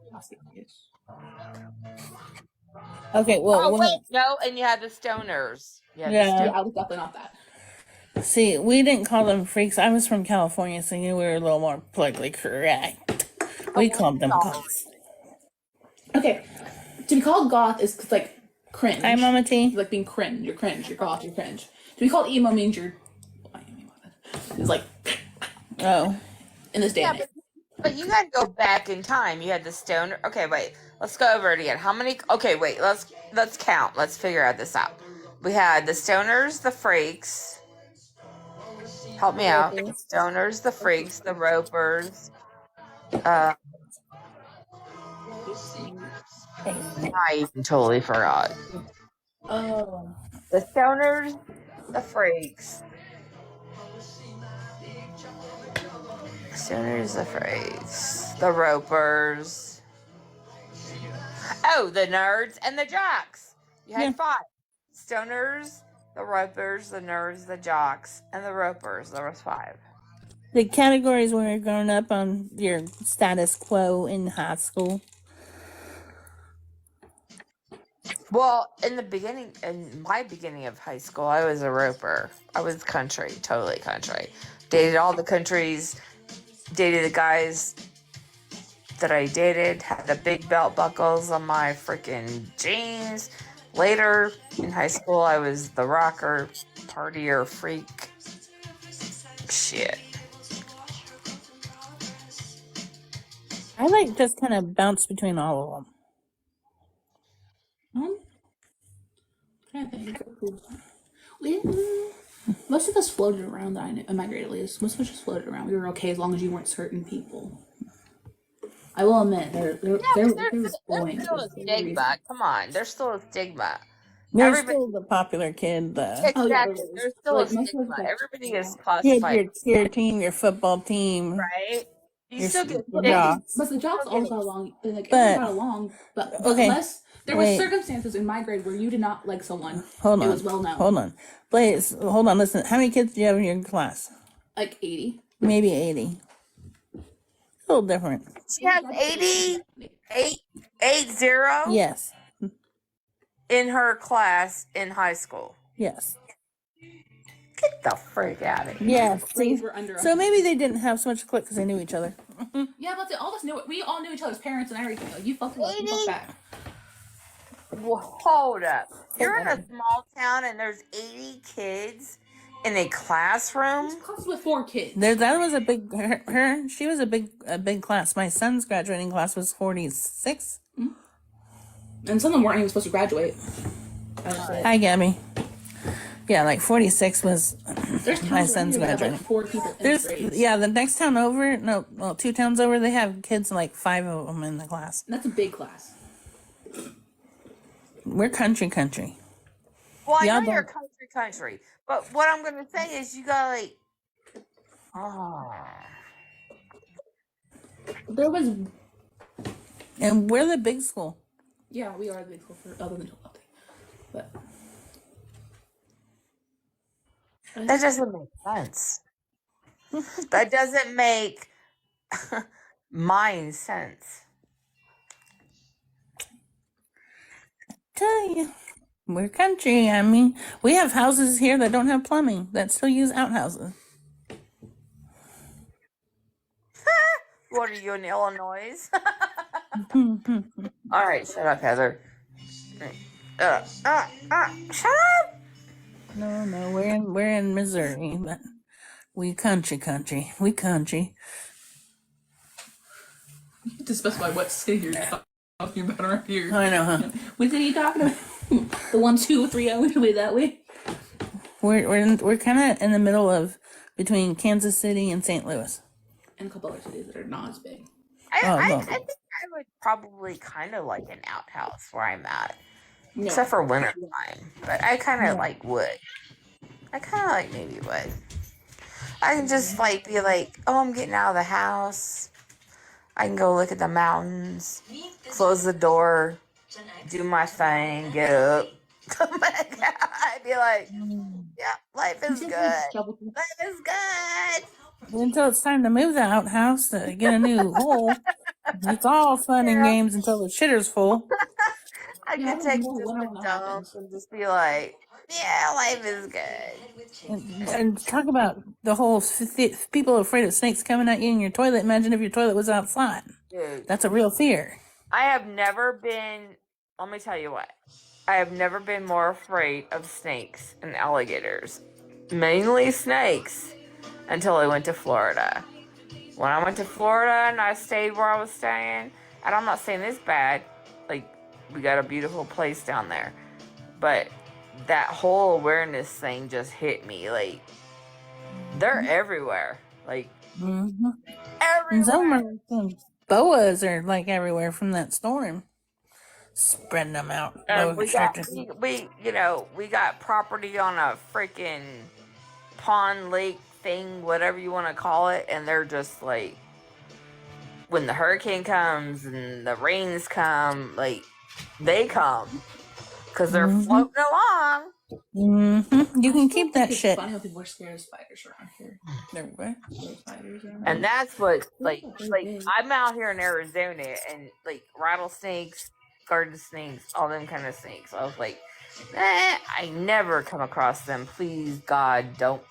Okay, well, Oh wait, no, and you had the stoners. Yeah. Yeah, I was definitely not that. see, we didn't call them freaks. I was from California, so we were a little more politically correct. We called them goths. Okay, to be called goth is like cringe. Hi, Mama T. It's like being cringe. You're cringe. You're goth. You're cringe. To be called emo means you're. It's like Oh, in this day and age. But you had to go back in time. You had the stoner. Okay, wait. Let's go over it again. How many? Okay, wait. Let's count. Let's figure out this out. We had the stoners, the freaks. Help me out. The stoners, the freaks, the ropers. I even totally forgot. oh, The stoners, the freaks. Stoners, the freaks, the ropers. Oh, the nerds and the jocks. You had 5. Stoners, the ropers, the nerds, the jocks, and the ropers. There was 5. the categories when we were growing up on your status quo in high school. Well, in my beginning of high school, I was a roper. I was country, totally country. Dated all the countries, dated the guys that I dated, had the big belt buckles on my freaking jeans. Later in high school, I was the rocker, partier, freak. Shit. I like just kind of bounce between all of them. I think most of us floated around that I migrated at least. Most of us just floated around. We were okay as long as you weren't certain people. I will admit, there was bullying. There's still a stigma. Come on, there's still a stigma. You're Everybody- still the popular kid, Exactly. Oh, yeah, There's still like, a most of stigma. the- Everybody is kid, classified, your team, your football team. right? You Your still get jocks. But the jobs always got along. Like But- everyone got along. But Okay, unless there were wait. circumstances in my grade where you did not like someone, Hold it on. was well known. Hold on. Please, hold on. Listen, how many kids do you have in your class? Like 80. Maybe 80. A little different. She has 80 Yes. in her class in high school. Yes. Get the freak out of here. Yes. Grades were under. So maybe they didn't have so much click because they knew each other. Yeah, but all of us knew. We all knew each other's parents and everything. Like, you fucked with us, you fucked back. Well, hold up. You're in a small town and there's 80 kids in a classroom? Class with 4 kids. That was a big. She was a big class. My son's graduating class was 46. And some of them weren't even supposed to graduate. Hi, Gabby. Yeah, like 46 was There's my towns son's around here that have, graduating. like 4 people in There's grades. the next town over. No, well, 2 towns over. They have kids, like 5 of them in the class. That's a big class. We're country. Well, I Y'all know you're don't- country. But what I'm going to say is you got like... Oh. There was. And we're the big school. Yeah, we are the big school for other than Philadelphia. But. That doesn't make sense. That doesn't make mine sense. Tell you, we're country. I mean, we have houses here that don't have plumbing that still use outhouses. What are you in Illinois? All right, shut up, Heather. Shut up. No, we're in Missouri, but we country. We country. You have to specify what city you're talking about around here. I know, huh? What city are you talking about? The 1, 2, 3 hours away that way? We're kind of in the middle of between Kansas City and St. Louis. And a couple other cities that are not as big. I think I would probably kind of like an outhouse where I'm at. No. Except for winter time. But I kind of like wood. I kind of like maybe wood. I can just like be like, oh, I'm getting out of the house. I can go look at the mountains, close the door, do my thing, get up, come back out. I'd be like, yeah, life is good. Life is good. Until it's time to move the outhouse to get a new hole. It's all fun and games until the shitter's full. I could take just a dump and just be like, yeah, life is good. And talk about the whole people afraid of snakes coming at you in your toilet. Imagine if your toilet was outside. Dude, that's a real fear. I have never been, let me tell you what, I have never been more afraid of snakes and alligators. Mainly snakes until I went to Florida. When I went to Florida and I stayed where I was staying, and I'm not saying this bad, like, we got a beautiful place down there, but that whole awareness thing just hit me. Like, they're everywhere. Like, everywhere. Some boas are like everywhere from that storm, spreading them out. We got property on a freaking pond, lake thing, whatever you want to call it, and they're just like, when the hurricane comes and the rains come, like, they come because they're floating along. You can keep that shit. Funny how people are scared of spiders around here. Everywhere. And that's what, like I'm out here in Arizona, and like rattlesnakes, garden snakes, all them kind of snakes. I was like, I never come across them. Please, God, don't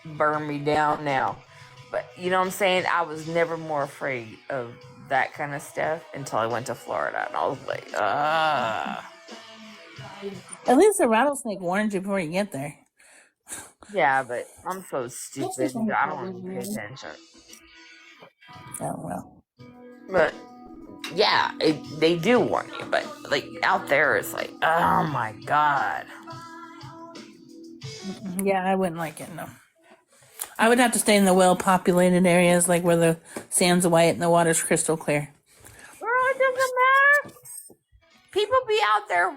burn me down now. But you know what I'm saying? I was never more afraid of that kind of stuff until I went to Florida, and I was like, At least the rattlesnake warns you before you get there. Yeah, but I'm so stupid. I don't even pay attention. Oh, well. But, yeah, they do warn you. But, like, out there, it's like, oh, my God. Yeah, I wouldn't like it, no. I would have to stay in the well-populated areas, like where the sand's white and the water's crystal clear. Girl, it doesn't matter. People be out there.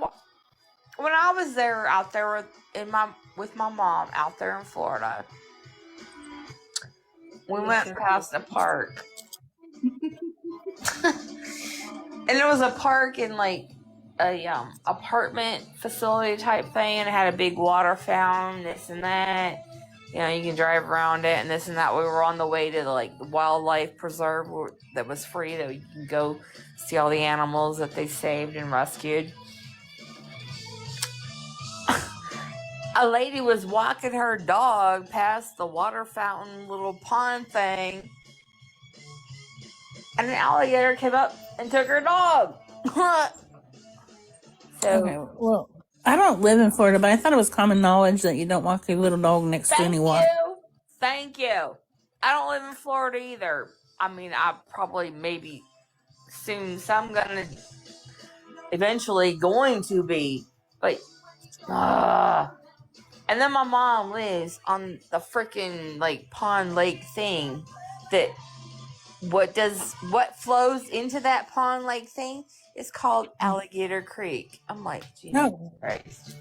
When I was there, out there with my mom, out there in Florida, we went past a park. And it was a park in, like, a apartment facility type thing, and it had a big water fountain, this and that. You know, you can drive around it and this and that. We were on the way to the wildlife preserve that was free, that you can go see all the animals that they saved and rescued. A lady was walking her dog past the water fountain little pond thing, and an alligator came up and took her dog. Okay, well, I don't live in Florida, but I thought it was common knowledge that you don't walk your little dog next to any water. Thank you. I don't live in Florida either. I mean, I probably maybe soon, so I'm gonna eventually going to be, but and then my mom lives on the freaking pond lake thing that what flows into that pond lake thing is called Alligator Creek. I'm like, Jesus Christ.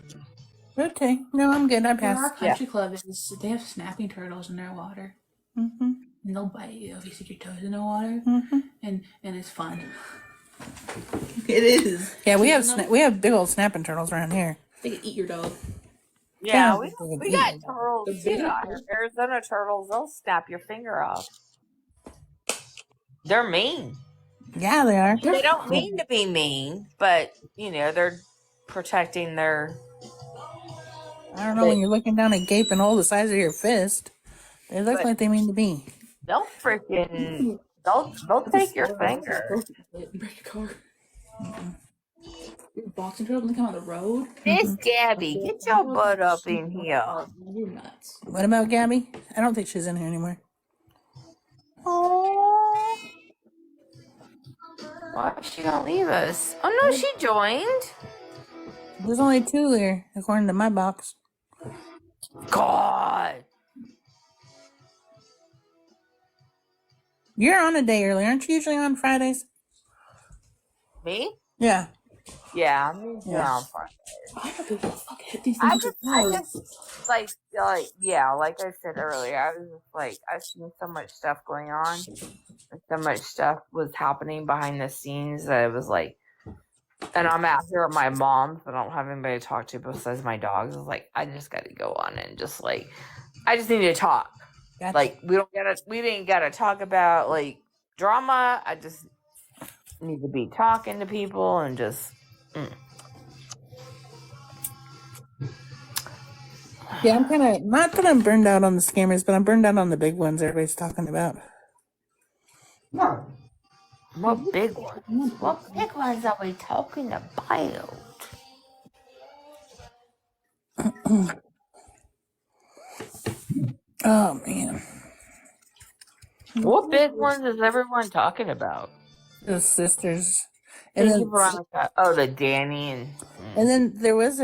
Okay, no, I'm good. I passed. Our country club they have snapping turtles in their water. Mm-hmm. And they'll bite you if you stick your toes in the water, and it's fun. It is. Yeah, we have big old snapping turtles around here. They can eat your dog. Yeah, we got turtles too out here. Arizona turtles, they'll snap your finger off. They're mean. Yeah, they are. They don't mean to be mean, but they're protecting their. I don't know, when you're looking down a gaping hole the size of your fist, they look like they mean to be. They'll freaking They'll take your finger. Break your car. Boxing turtle when they come on the road. Miss Gabby, get your butt up in here. You're nuts. What about Gabby? I don't think she's in here anymore. Oh, why is she gonna leave us? Oh no, she joined. There's only 2 here, according to my box. God. You're on a day early. Aren't you usually on Fridays? Me? Yeah. Yeah, I'm usually on Friday. I have to fucking hit these I things with just like I said earlier, I was just like, I've seen so much stuff going on, and so much stuff was happening behind the scenes that it was like, and I'm out here at my mom's, but I don't have anybody to talk to besides my dogs. It's like, I just got to go on and just like, I just need to talk. Gotcha. Like, we didn't gotta talk about like drama. I just need to be talking to people and just. Yeah, I'm kind of, not that I'm burned out on the scammers, but I'm burned out on the big ones everybody's talking about. What big ones? What big ones are we talking about? Oh, man. What big ones is everyone talking about? The sisters. And Thank then, you, Veronica. Oh, the Danny and then there was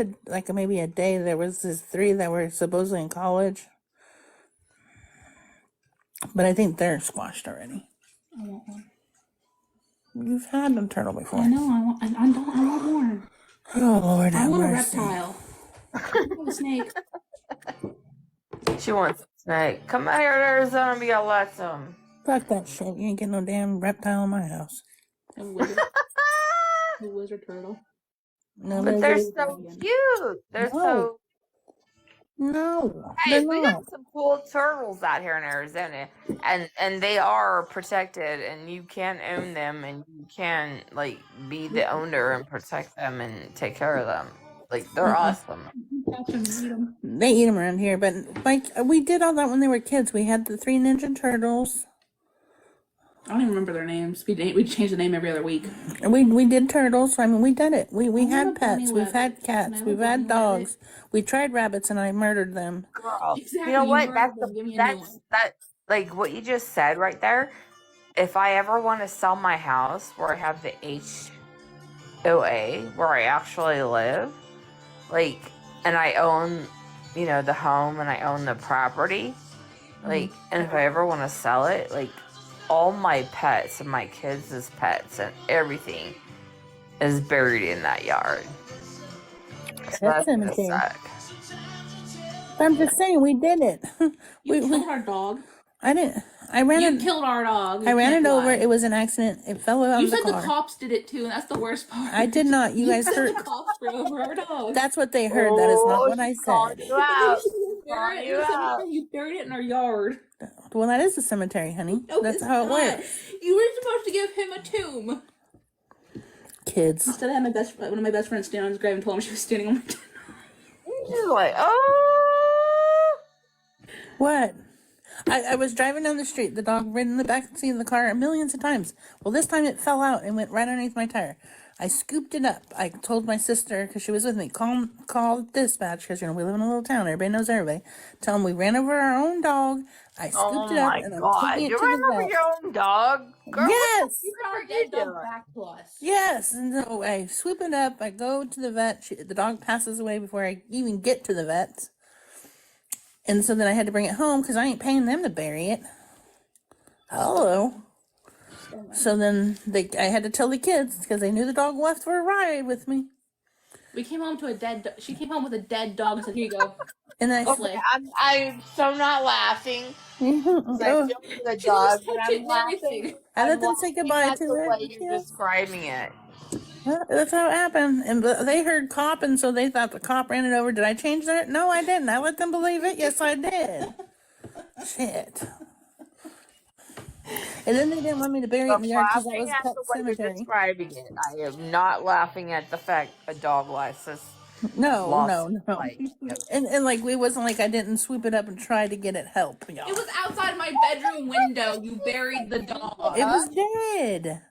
maybe a day, there was this 3 that were supposedly in college. But I think they're squashed already. I want one. You've had a turtle before. I know. I want more. Oh, Lord, I have want a mercy. reptile. I want a snake. She wants a snake. Come out here to Arizona and be a let some. Fuck that shit. You ain't getting no damn reptile in my house. A wizard. A wizard turtle. No, But they're so cute. They're so. No, Hey, they're we not. got some cool turtles out here in Arizona, and they are protected, and you can own them, and you can like be the owner and protect them and take care of them. Like they're awesome. Catch them and eat them. They eat them around here, but like we did all that when they were kids. We had the 3 Ninja Turtles. I don't even remember their names. We change the name every other week. And we did turtles. I mean, we did it. We have had a bunny pets. We've had rabbit. cats. I have a We've had bunny dogs. We tried rabbits, and I murdered them. Girl, Exactly. you know You what? murdered them. Give me a new That's one. that like what you just said right there. If I ever want to sell my house where I have the HOA where I actually live, like, and I own, the home and I own the property, like, and if I ever want to sell it, like, all my pets and my kids' pets and everything is buried in that yard. So that's gonna cemetery. suck. I'm just saying, we did it. You killed our dog. I didn't. I ran You it. killed our dog. I You ran can't it over. lie. It was an accident. It fell out You of the said the car. cops did it too, and that's the worst part. I did not. You guys said heard. the cops were over our dog. That's what they heard. That is not what I She's calling said. you out. You buried it in the cemetery. You buried it in our yard. Well, that is a cemetery, honey. No, That's it's how it not. works. You were supposed to give him a tomb. Kids. Instead, I had one of my best friends stand on his grave and told him she was standing on my tomb. She's like, oh. What? I was driving down the street. The dog ran in the back seat of the car millions of times. Well, this time it fell out and went right underneath my tire. I scooped it up. I told my sister, because she was with me, call dispatch, because, we live in a little town. Everybody knows everybody. Tell them we ran over our own dog. I scooped it up, and I'm taking it You to the ran over vet. your own dog? Girl, Yes! You brought our dead dog back to us. Yes! And so I swoop it up. I go to the vet. The dog passes away before I even get to the vet. And so then I had to bring it home, because I ain't paying them to bury it. Hello. So then I had to tell the kids because they knew the dog left for a ride with me. We came home to she came home with a dead dog and said, "Here you go." And I I'm so not laughing. I feel for the She dog, just but touched it I'm and laughing. everything. I let them say goodbye at to the way it. you're describing it. Well, that's how it happened. And they heard cop, and so they thought the cop ran it over. Did I change that? No, I didn't. I let them believe it. Yes, I did. Shit. And then they didn't want me to bury it in the yard because that was a pet the way you're cemetery. describing it. I am not laughing at the fact a dog life. No, lost no, no. like And like it wasn't like I didn't sweep it up and try to get it help, y'all. It was outside my bedroom window. You buried the dog. It was dead.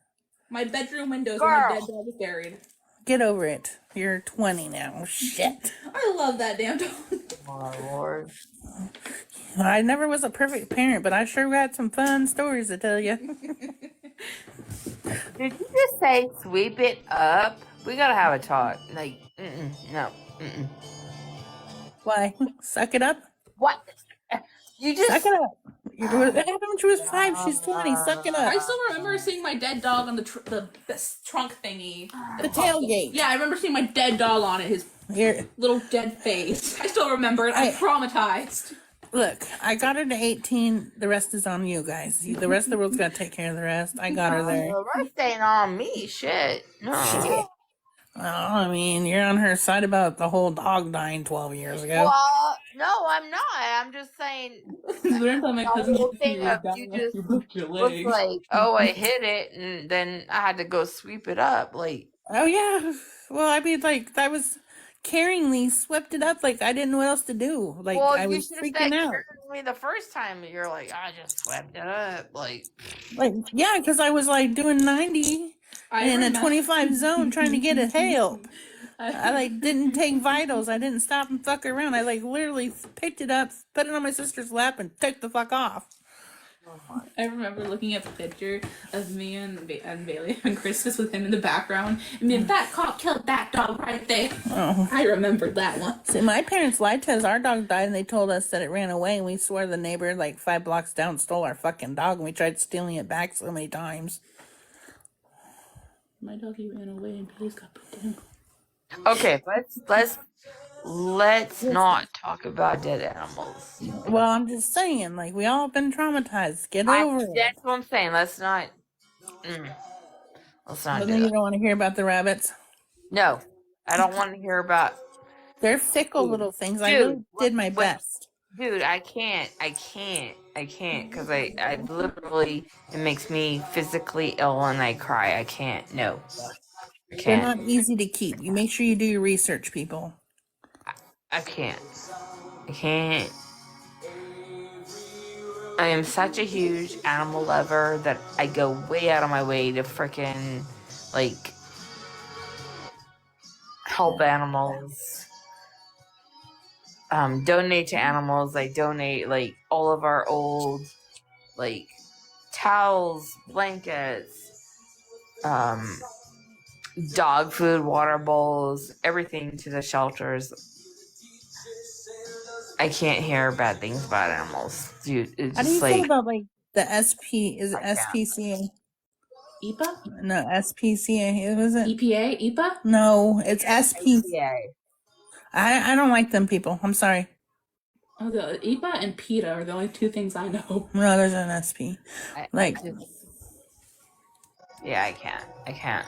My bedroom window is where my dead dog was buried. Get over it. You're 20 now. Shit. I love that damn dog. my lord. I never was a perfect parent, but I sure got some fun stories to tell you. Did you just say sweep it up? We gotta have a talk. Like, no. Why? Suck it up? What? You just Suck it up. It happened when she was 5. She's 20. Suck it I up. still remember seeing my dead dog on the trunk thingy. The tailgate. Yeah, I remember seeing my dead dog on it, his Here. little dead face. I still remember it. I'm traumatized. Look, I got her to 18. The rest is on you guys. The rest of the world's got to take care of the rest. I got her there. The rest ain't on me. Shit. No. Well, I mean, you're on her side about the whole dog dying 12 years ago. Well, no, I'm not. I'm just saying. Learned how my cousin whole thing of you just was like, oh, I hit it, and then I had to go sweep it up. Like, Oh, yeah. Well, I mean, like, I was caringly swept it up. Like, I didn't know what else to do. Like, well, I you was should have freaking said out. me the first time. You're like, I just swept it up. Like, Yeah, because I was, like, doing 90 in a 25 zone trying to get it help. I like didn't take vitals. I didn't stop and fuck around. I like literally picked it up, put it on my sister's lap, and took the fuck off. I remember looking at the picture of me and Bailey on Christmas with him in the background. And then that cop killed that dog right there. Oh. I remembered that one. See, my parents lied to us. Our dog died, and they told us that it ran away. And we swore the neighbor, like 5 blocks down, stole our fucking dog. And we tried stealing it back so many times. My doggy ran away and Bailey's got put down. okay, let's not talk about dead animals. Well, I'm just saying, like, we all have been traumatized. Get over it. That's what I'm saying. Let's not. Let's not But do then you that. don't want to hear about the rabbits. No, I don't want to hear about. They're fickle little things. I really did my best. Dude, I can't, because I literally, it makes me physically ill and I cry. I can't, no. I They're can't. not easy to keep. You make sure you do your research, people. I can't. I am such a huge animal lover that I go way out of my way to frickin', like, help animals. Donate to animals. I donate, like, all of our old, like, towels, blankets, dog food, water bowls, everything to the shelters. I can't hear bad things about animals, dude. It's How do you just feel like about, like, the SP? Is it SPCA? EPA? No, SPCA. Was it? EPA? EPA? No, it's SP. yeah. I don't like them people. I'm sorry. Oh, the EPA and PETA are the only two things I know. No, there's an SP. Like, yeah, I can't.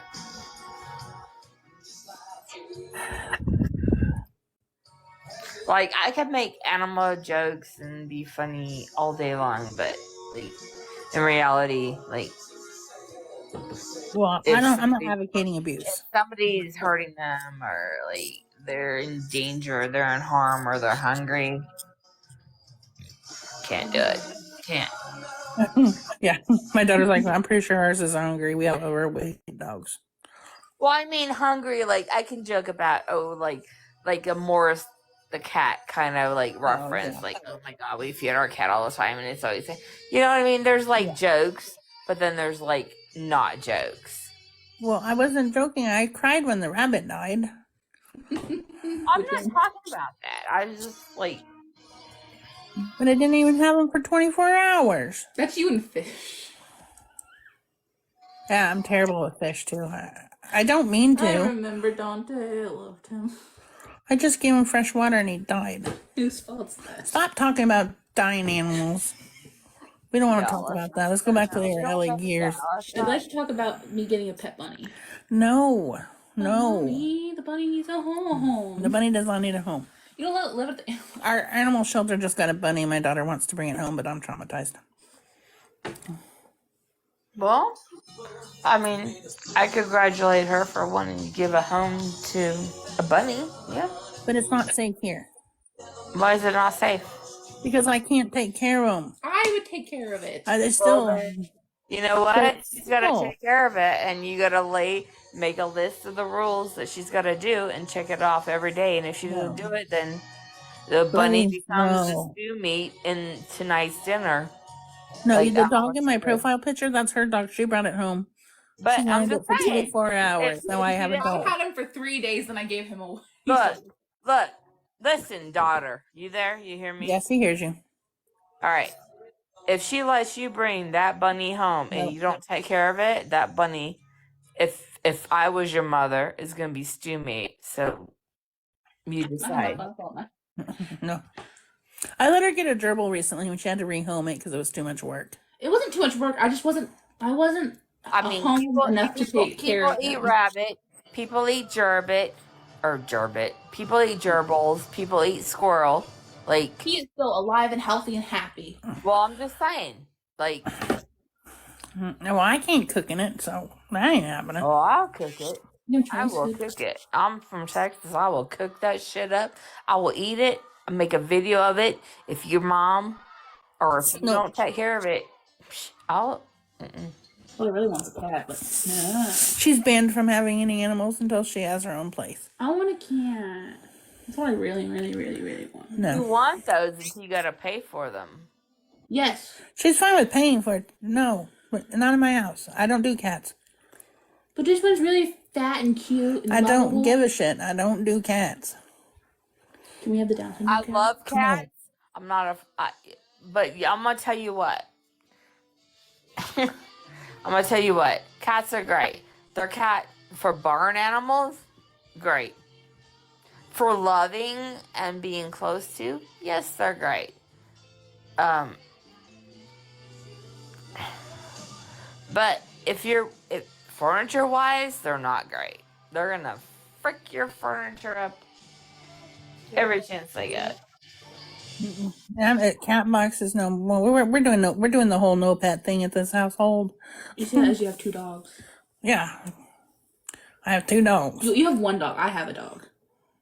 Like, I could make animal jokes and be funny all day long, but, like, in reality, like, well, I'm not advocating abuse. If somebody's hurting them, or, like, they're in danger, or they're in harm, or they're hungry, can't do it. Can't. Yeah, my daughter's like, I'm pretty sure ours is hungry. We have overweight dogs. Well, I mean, hungry, like, I can joke about, like a Morris the cat kind of, like, reference. Yeah. Like, oh my God, we feed our cat all the time, and it's always, you know what I mean? There's, like, jokes, but then there's, like, not jokes. Well, I wasn't joking. I cried when the rabbit died. I'm not talking about that. I was just, like... But I didn't even have them for 24 hours. That's you and fish. Yeah, I'm terrible with fish, too. I don't mean to. I remember Dante. I loved him. I just gave him fresh water and he died. Whose fault's that? Stop talking about dying animals. We don't want to talk about that. Let's go back to the early years. I'd like to talk about me getting a pet bunny. No. Mommy, the bunny needs a home. The bunny does not need a home. You don't live at the animal. Our animal shelter just got a bunny. My daughter wants to bring it home, but I'm traumatized. Well, I mean, I congratulate her for wanting to give a home to a bunny. Yeah. But it's not safe here Why is it not safe? because I can't take care of them. I would take care of it. They Well, still. then, you know But what? She's got to still, take care of it, and you got to make a list of the rules that she's got to do and check it off every day. And if she doesn't do it, then the bunny Please, becomes the no. stew meat in tonight's dinner. No, Like the that dog was in my good. profile picture, that's her dog. She brought it home. She But I'm wanted just it for saying, 24 hours. Now I if she have a didn't dog. I had him for 3 days, then I gave him away. look, listen, daughter, you there? You hear me? Yes, he hears you. All right. If she lets you bring that bunny home and Nope. you don't take care of it, that bunny, if I was your mother, is gonna be stew meat. So you decide. No. I let her get a gerbil recently when she had to rehome it because it was too much work. It wasn't too much work. I wasn't I mean, home enough to take care people of eat him. rabbit, people eat gerbit, people eat gerbils, people eat squirrel. Like, He is still alive and healthy and happy. well, I'm just saying, like, Well, I can't cook in it, so that ain't happening. oh, I'll cook it. No I choice. will cook it. I'm from Texas. I will cook that shit up. I will eat it. I'll make a video of it. If your mom or if you Nope. don't take care of it, I'll. Well, I really wants a cat, but no. She's banned from having any animals until she has her own place. I want a cat. That's what I really, really, really, really want. You No. want those until you gotta pay for them. Yes, She's fine with paying for it. No, but not in my house. I don't do cats. but this one's really fat and cute and I don't lovable. give a shit. I don't do cats. Can we have the Down syndrome I cat? love cats. I'm not but yeah, I'm gonna tell you what. Cats are great. They're cat for barn animals, great. For loving and being close to, yes, they're great. But if furniture wise, they're not great. They're gonna frick your furniture up every chance they get. Cat boxes. No, well, we're doing the whole no pet thing at this household. You see that as you have 2 dogs. Yeah, I have 2 dogs. You have 1 dog. I have a dog.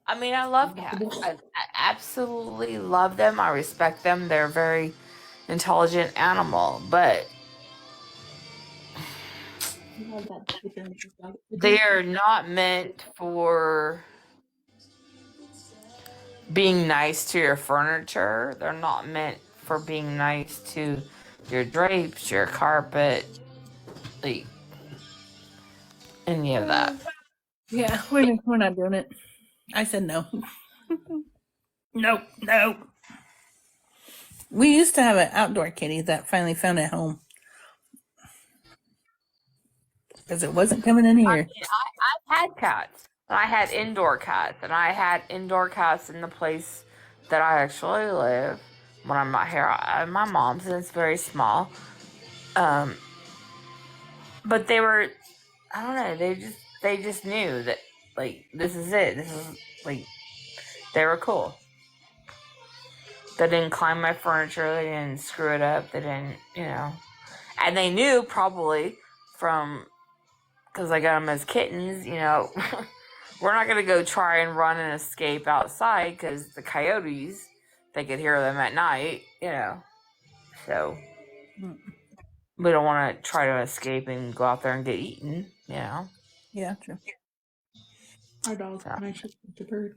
I mean, I love cats. I absolutely love them. I respect them. They're a very intelligent animal, but they are not meant for being nice to your furniture. They're not meant for being nice to your drapes, your carpet, like any of that. Yeah, we're not doing it. I said no. No. We used to have an outdoor kitty that finally found a home because it wasn't coming in here. I've had cats. And I had indoor cats, and I had indoor cats in the place that I actually live when I'm not here at my mom's, and it's very small. But they were, I don't know, they just knew that, like, this is it. This is, like, they were cool. They didn't climb my furniture. They didn't screw it up. They didn't, and they knew probably because I got them as kittens, we're not going to go try and run and escape outside because the coyotes, they could hear them at night, so we don't want to try to escape and go out there and get eaten, Yeah, true. Our dog's fine. She can catch a bird.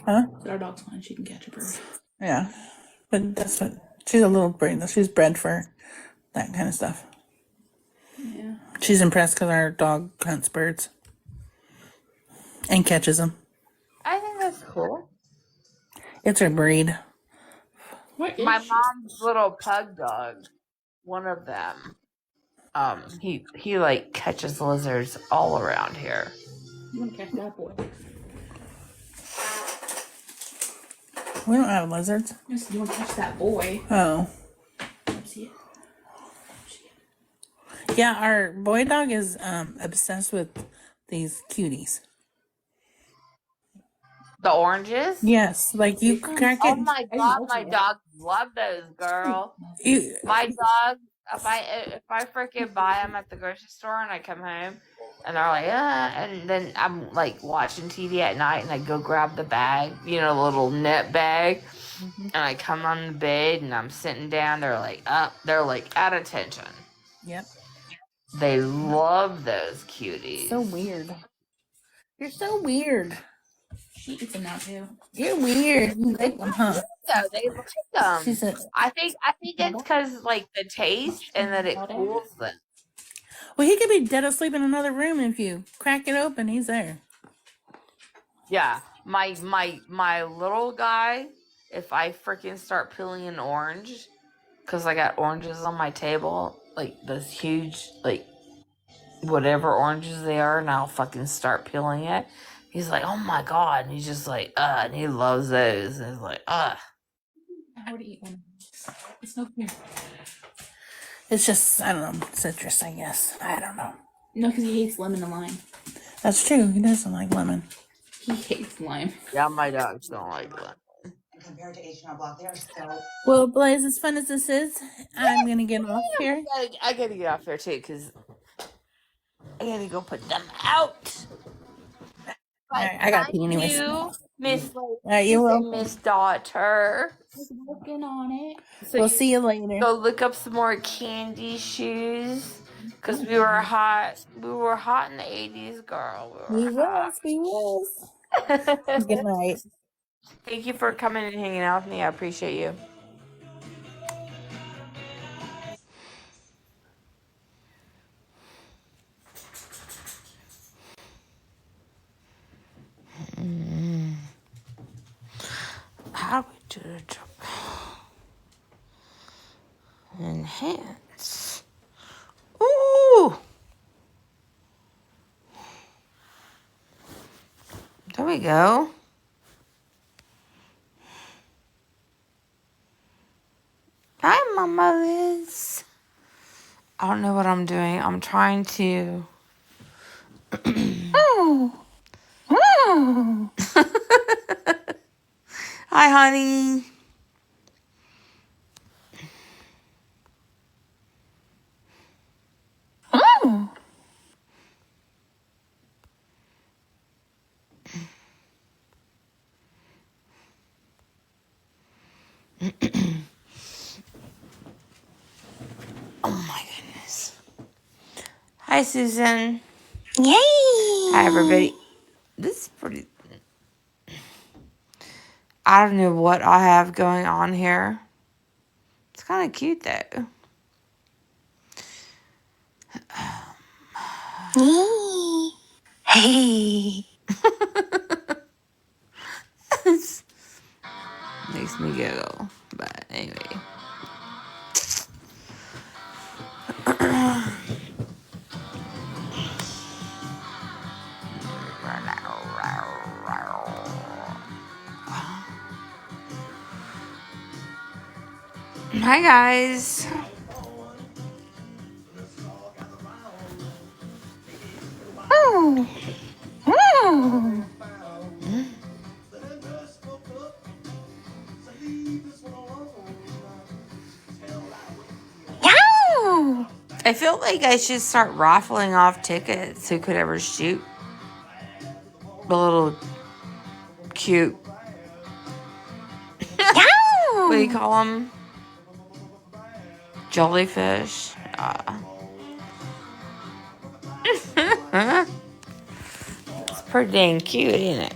Huh? Our dog's fine. She can catch a bird. Yeah, but that's what she's a little brain. She's bred for that kind of stuff. Yeah. She's impressed because our dog hunts birds and catches them. I think that's cool. It's her breed. What is My she? mom's little pug dog, one of them, he like catches lizards all around here. You want to catch that boy? We don't have lizards. Yes, you want to catch that boy? Oh. See it? Yeah, our boy dog is obsessed with these cuties. The oranges? Yes, like you crack it. Oh my god, my dogs love those, girl. You, My dog if I freaking buy them at the grocery store and I come home and they're like, and then I'm like watching TV at night and I go grab the bag, you know, the little net bag, and I come on the bed and I'm sitting down, they're like up, they're like at attention. Yep. They love those cuties. So weird. You're so weird. She eats them now too. You're weird. You like them, huh? So they like them. She said, I think it's because like the taste and that it cools them. well, he could be dead asleep in another room if you crack it open. He's there. Yeah, my little guy. If I freaking start peeling an orange, because I got oranges on my table, like those huge, like whatever oranges they are, and I'll fucking start peeling it. He's like, oh my god, and he's just like, and he loves those. And he's like, I would eat one. It's no fear. It's just, I don't know, citrus, I guess. I don't know. No, because he hates lemon and lime. That's true. He doesn't like lemon. He hates lime. yeah, my dogs don't like that. Compared to H&R Block, they are so. Well, Blaze, as fun as this is, I'm going to get off here. I gotta get off there too, because I gotta go put them out. All right, I got to pee anyways. You, Miss You're welcome. Miss Daughter. Working on it. So We'll see you later. go look up some more candy shoes, because we were hot. We were hot in the 80s, girl. We was. Good night. Thank you for coming and hanging out with me. I appreciate you. How do we do the job? Enhance. Ooh! There we go. Hi, Mama Liz. I don't know what I'm doing. I'm trying to. Hi, honey. Oh my goodness. Hi, Susan. Yay! Hi, everybody. This is pretty. I don't know what I have going on here. It's kind of cute, though. Hey. This makes me giggle. But anyway. Hi, guys. I feel like I should start raffling off tickets who could ever shoot the little cute. What do you call them? Jellyfish. It's pretty dang cute, ain't it?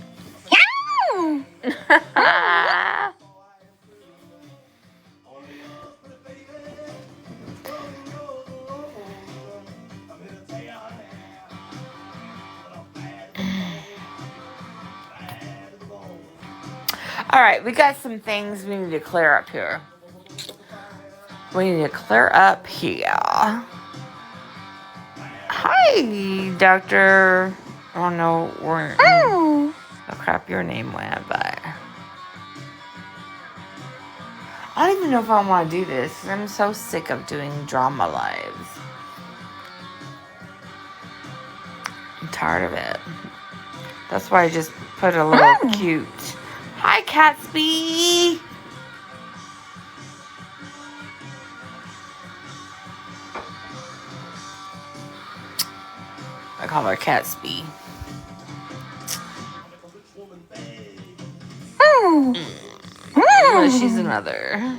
All right, we got some things we need to clear up here. We need to clear up here. Hi, Doctor. I don't know where the crap your name went, but I don't even know if I want to do this. I'm so sick of doing drama lives. I'm tired of it. That's why I just put a little cute. Hi, Catsby. I call her Catsby. But she's another.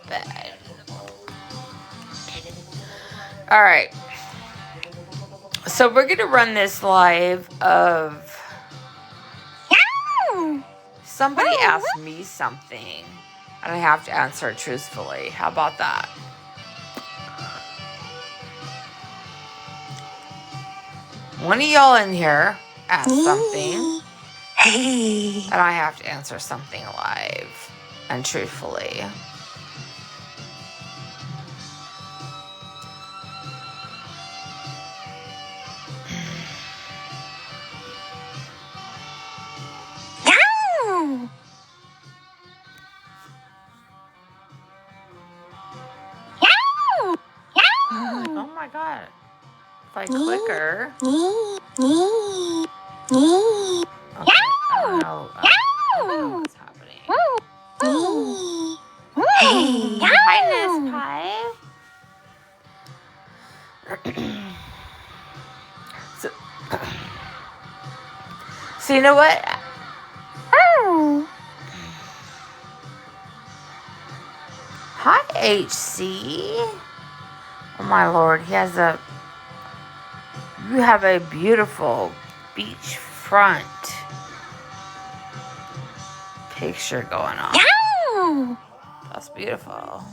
Bad. All right. So we're gonna run this live of somebody asked me something, and I have to answer it truthfully. How about that? One of y'all in here asked something, and I have to answer something live and truthfully. Oh my god. If I click her. Okay, I don't know what's happening. Hi, Miss Pie. So you know what? Hi, HC. Oh my lord, you have a beautiful beachfront picture going on. That's beautiful.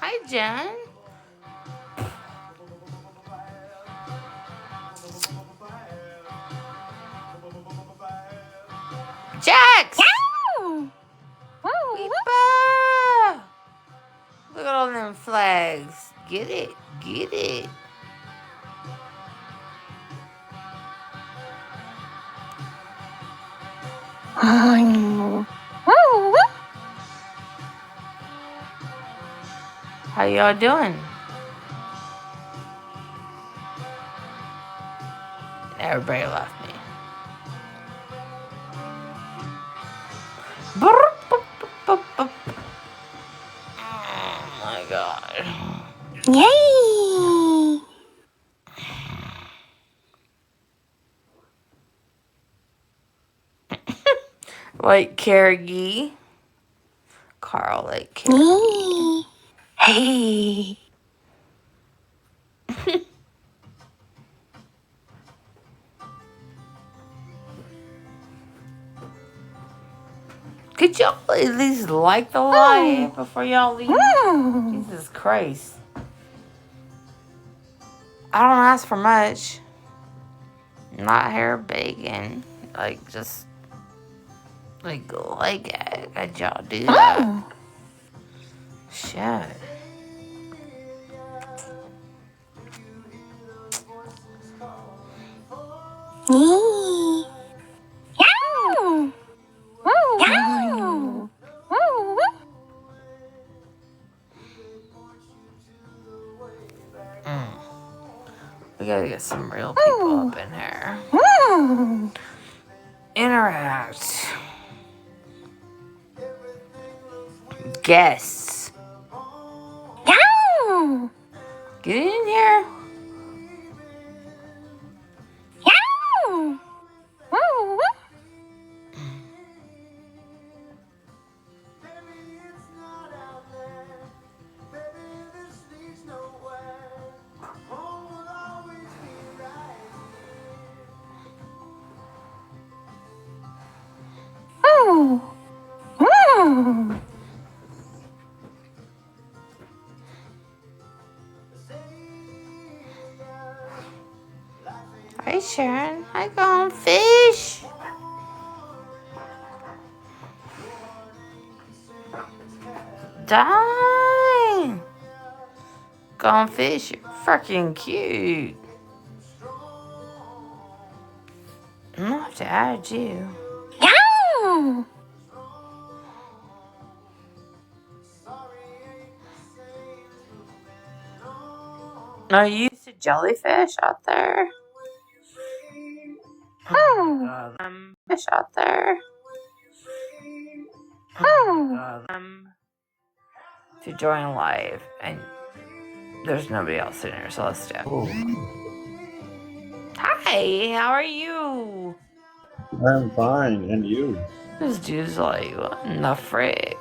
Hi, Jen. Jax! Weepa! Look at all them flags. Get it. Get it. How y'all doing? Everybody left me. Oh my god. Yay! Like Carrie. Carl like Carrie. Hey. Could y'all at least like the live before y'all leave? Jesus Christ. I don't ask for much. Not hair bacon. Like, just like it. Could y'all do that? Shit. We gotta get some real people up in here. Interact. Guests. Get in here. Hi, Sharon. Hi, Gone Fish. Dang. Gone Fish, you're freaking cute. I'll have to add you. Yeah. Are you used to jellyfish out there? Fish out there. To join live, and there's nobody else in here, so let's do it. Hi, how are you? I'm fine, and you? This dude's like, what in the frick?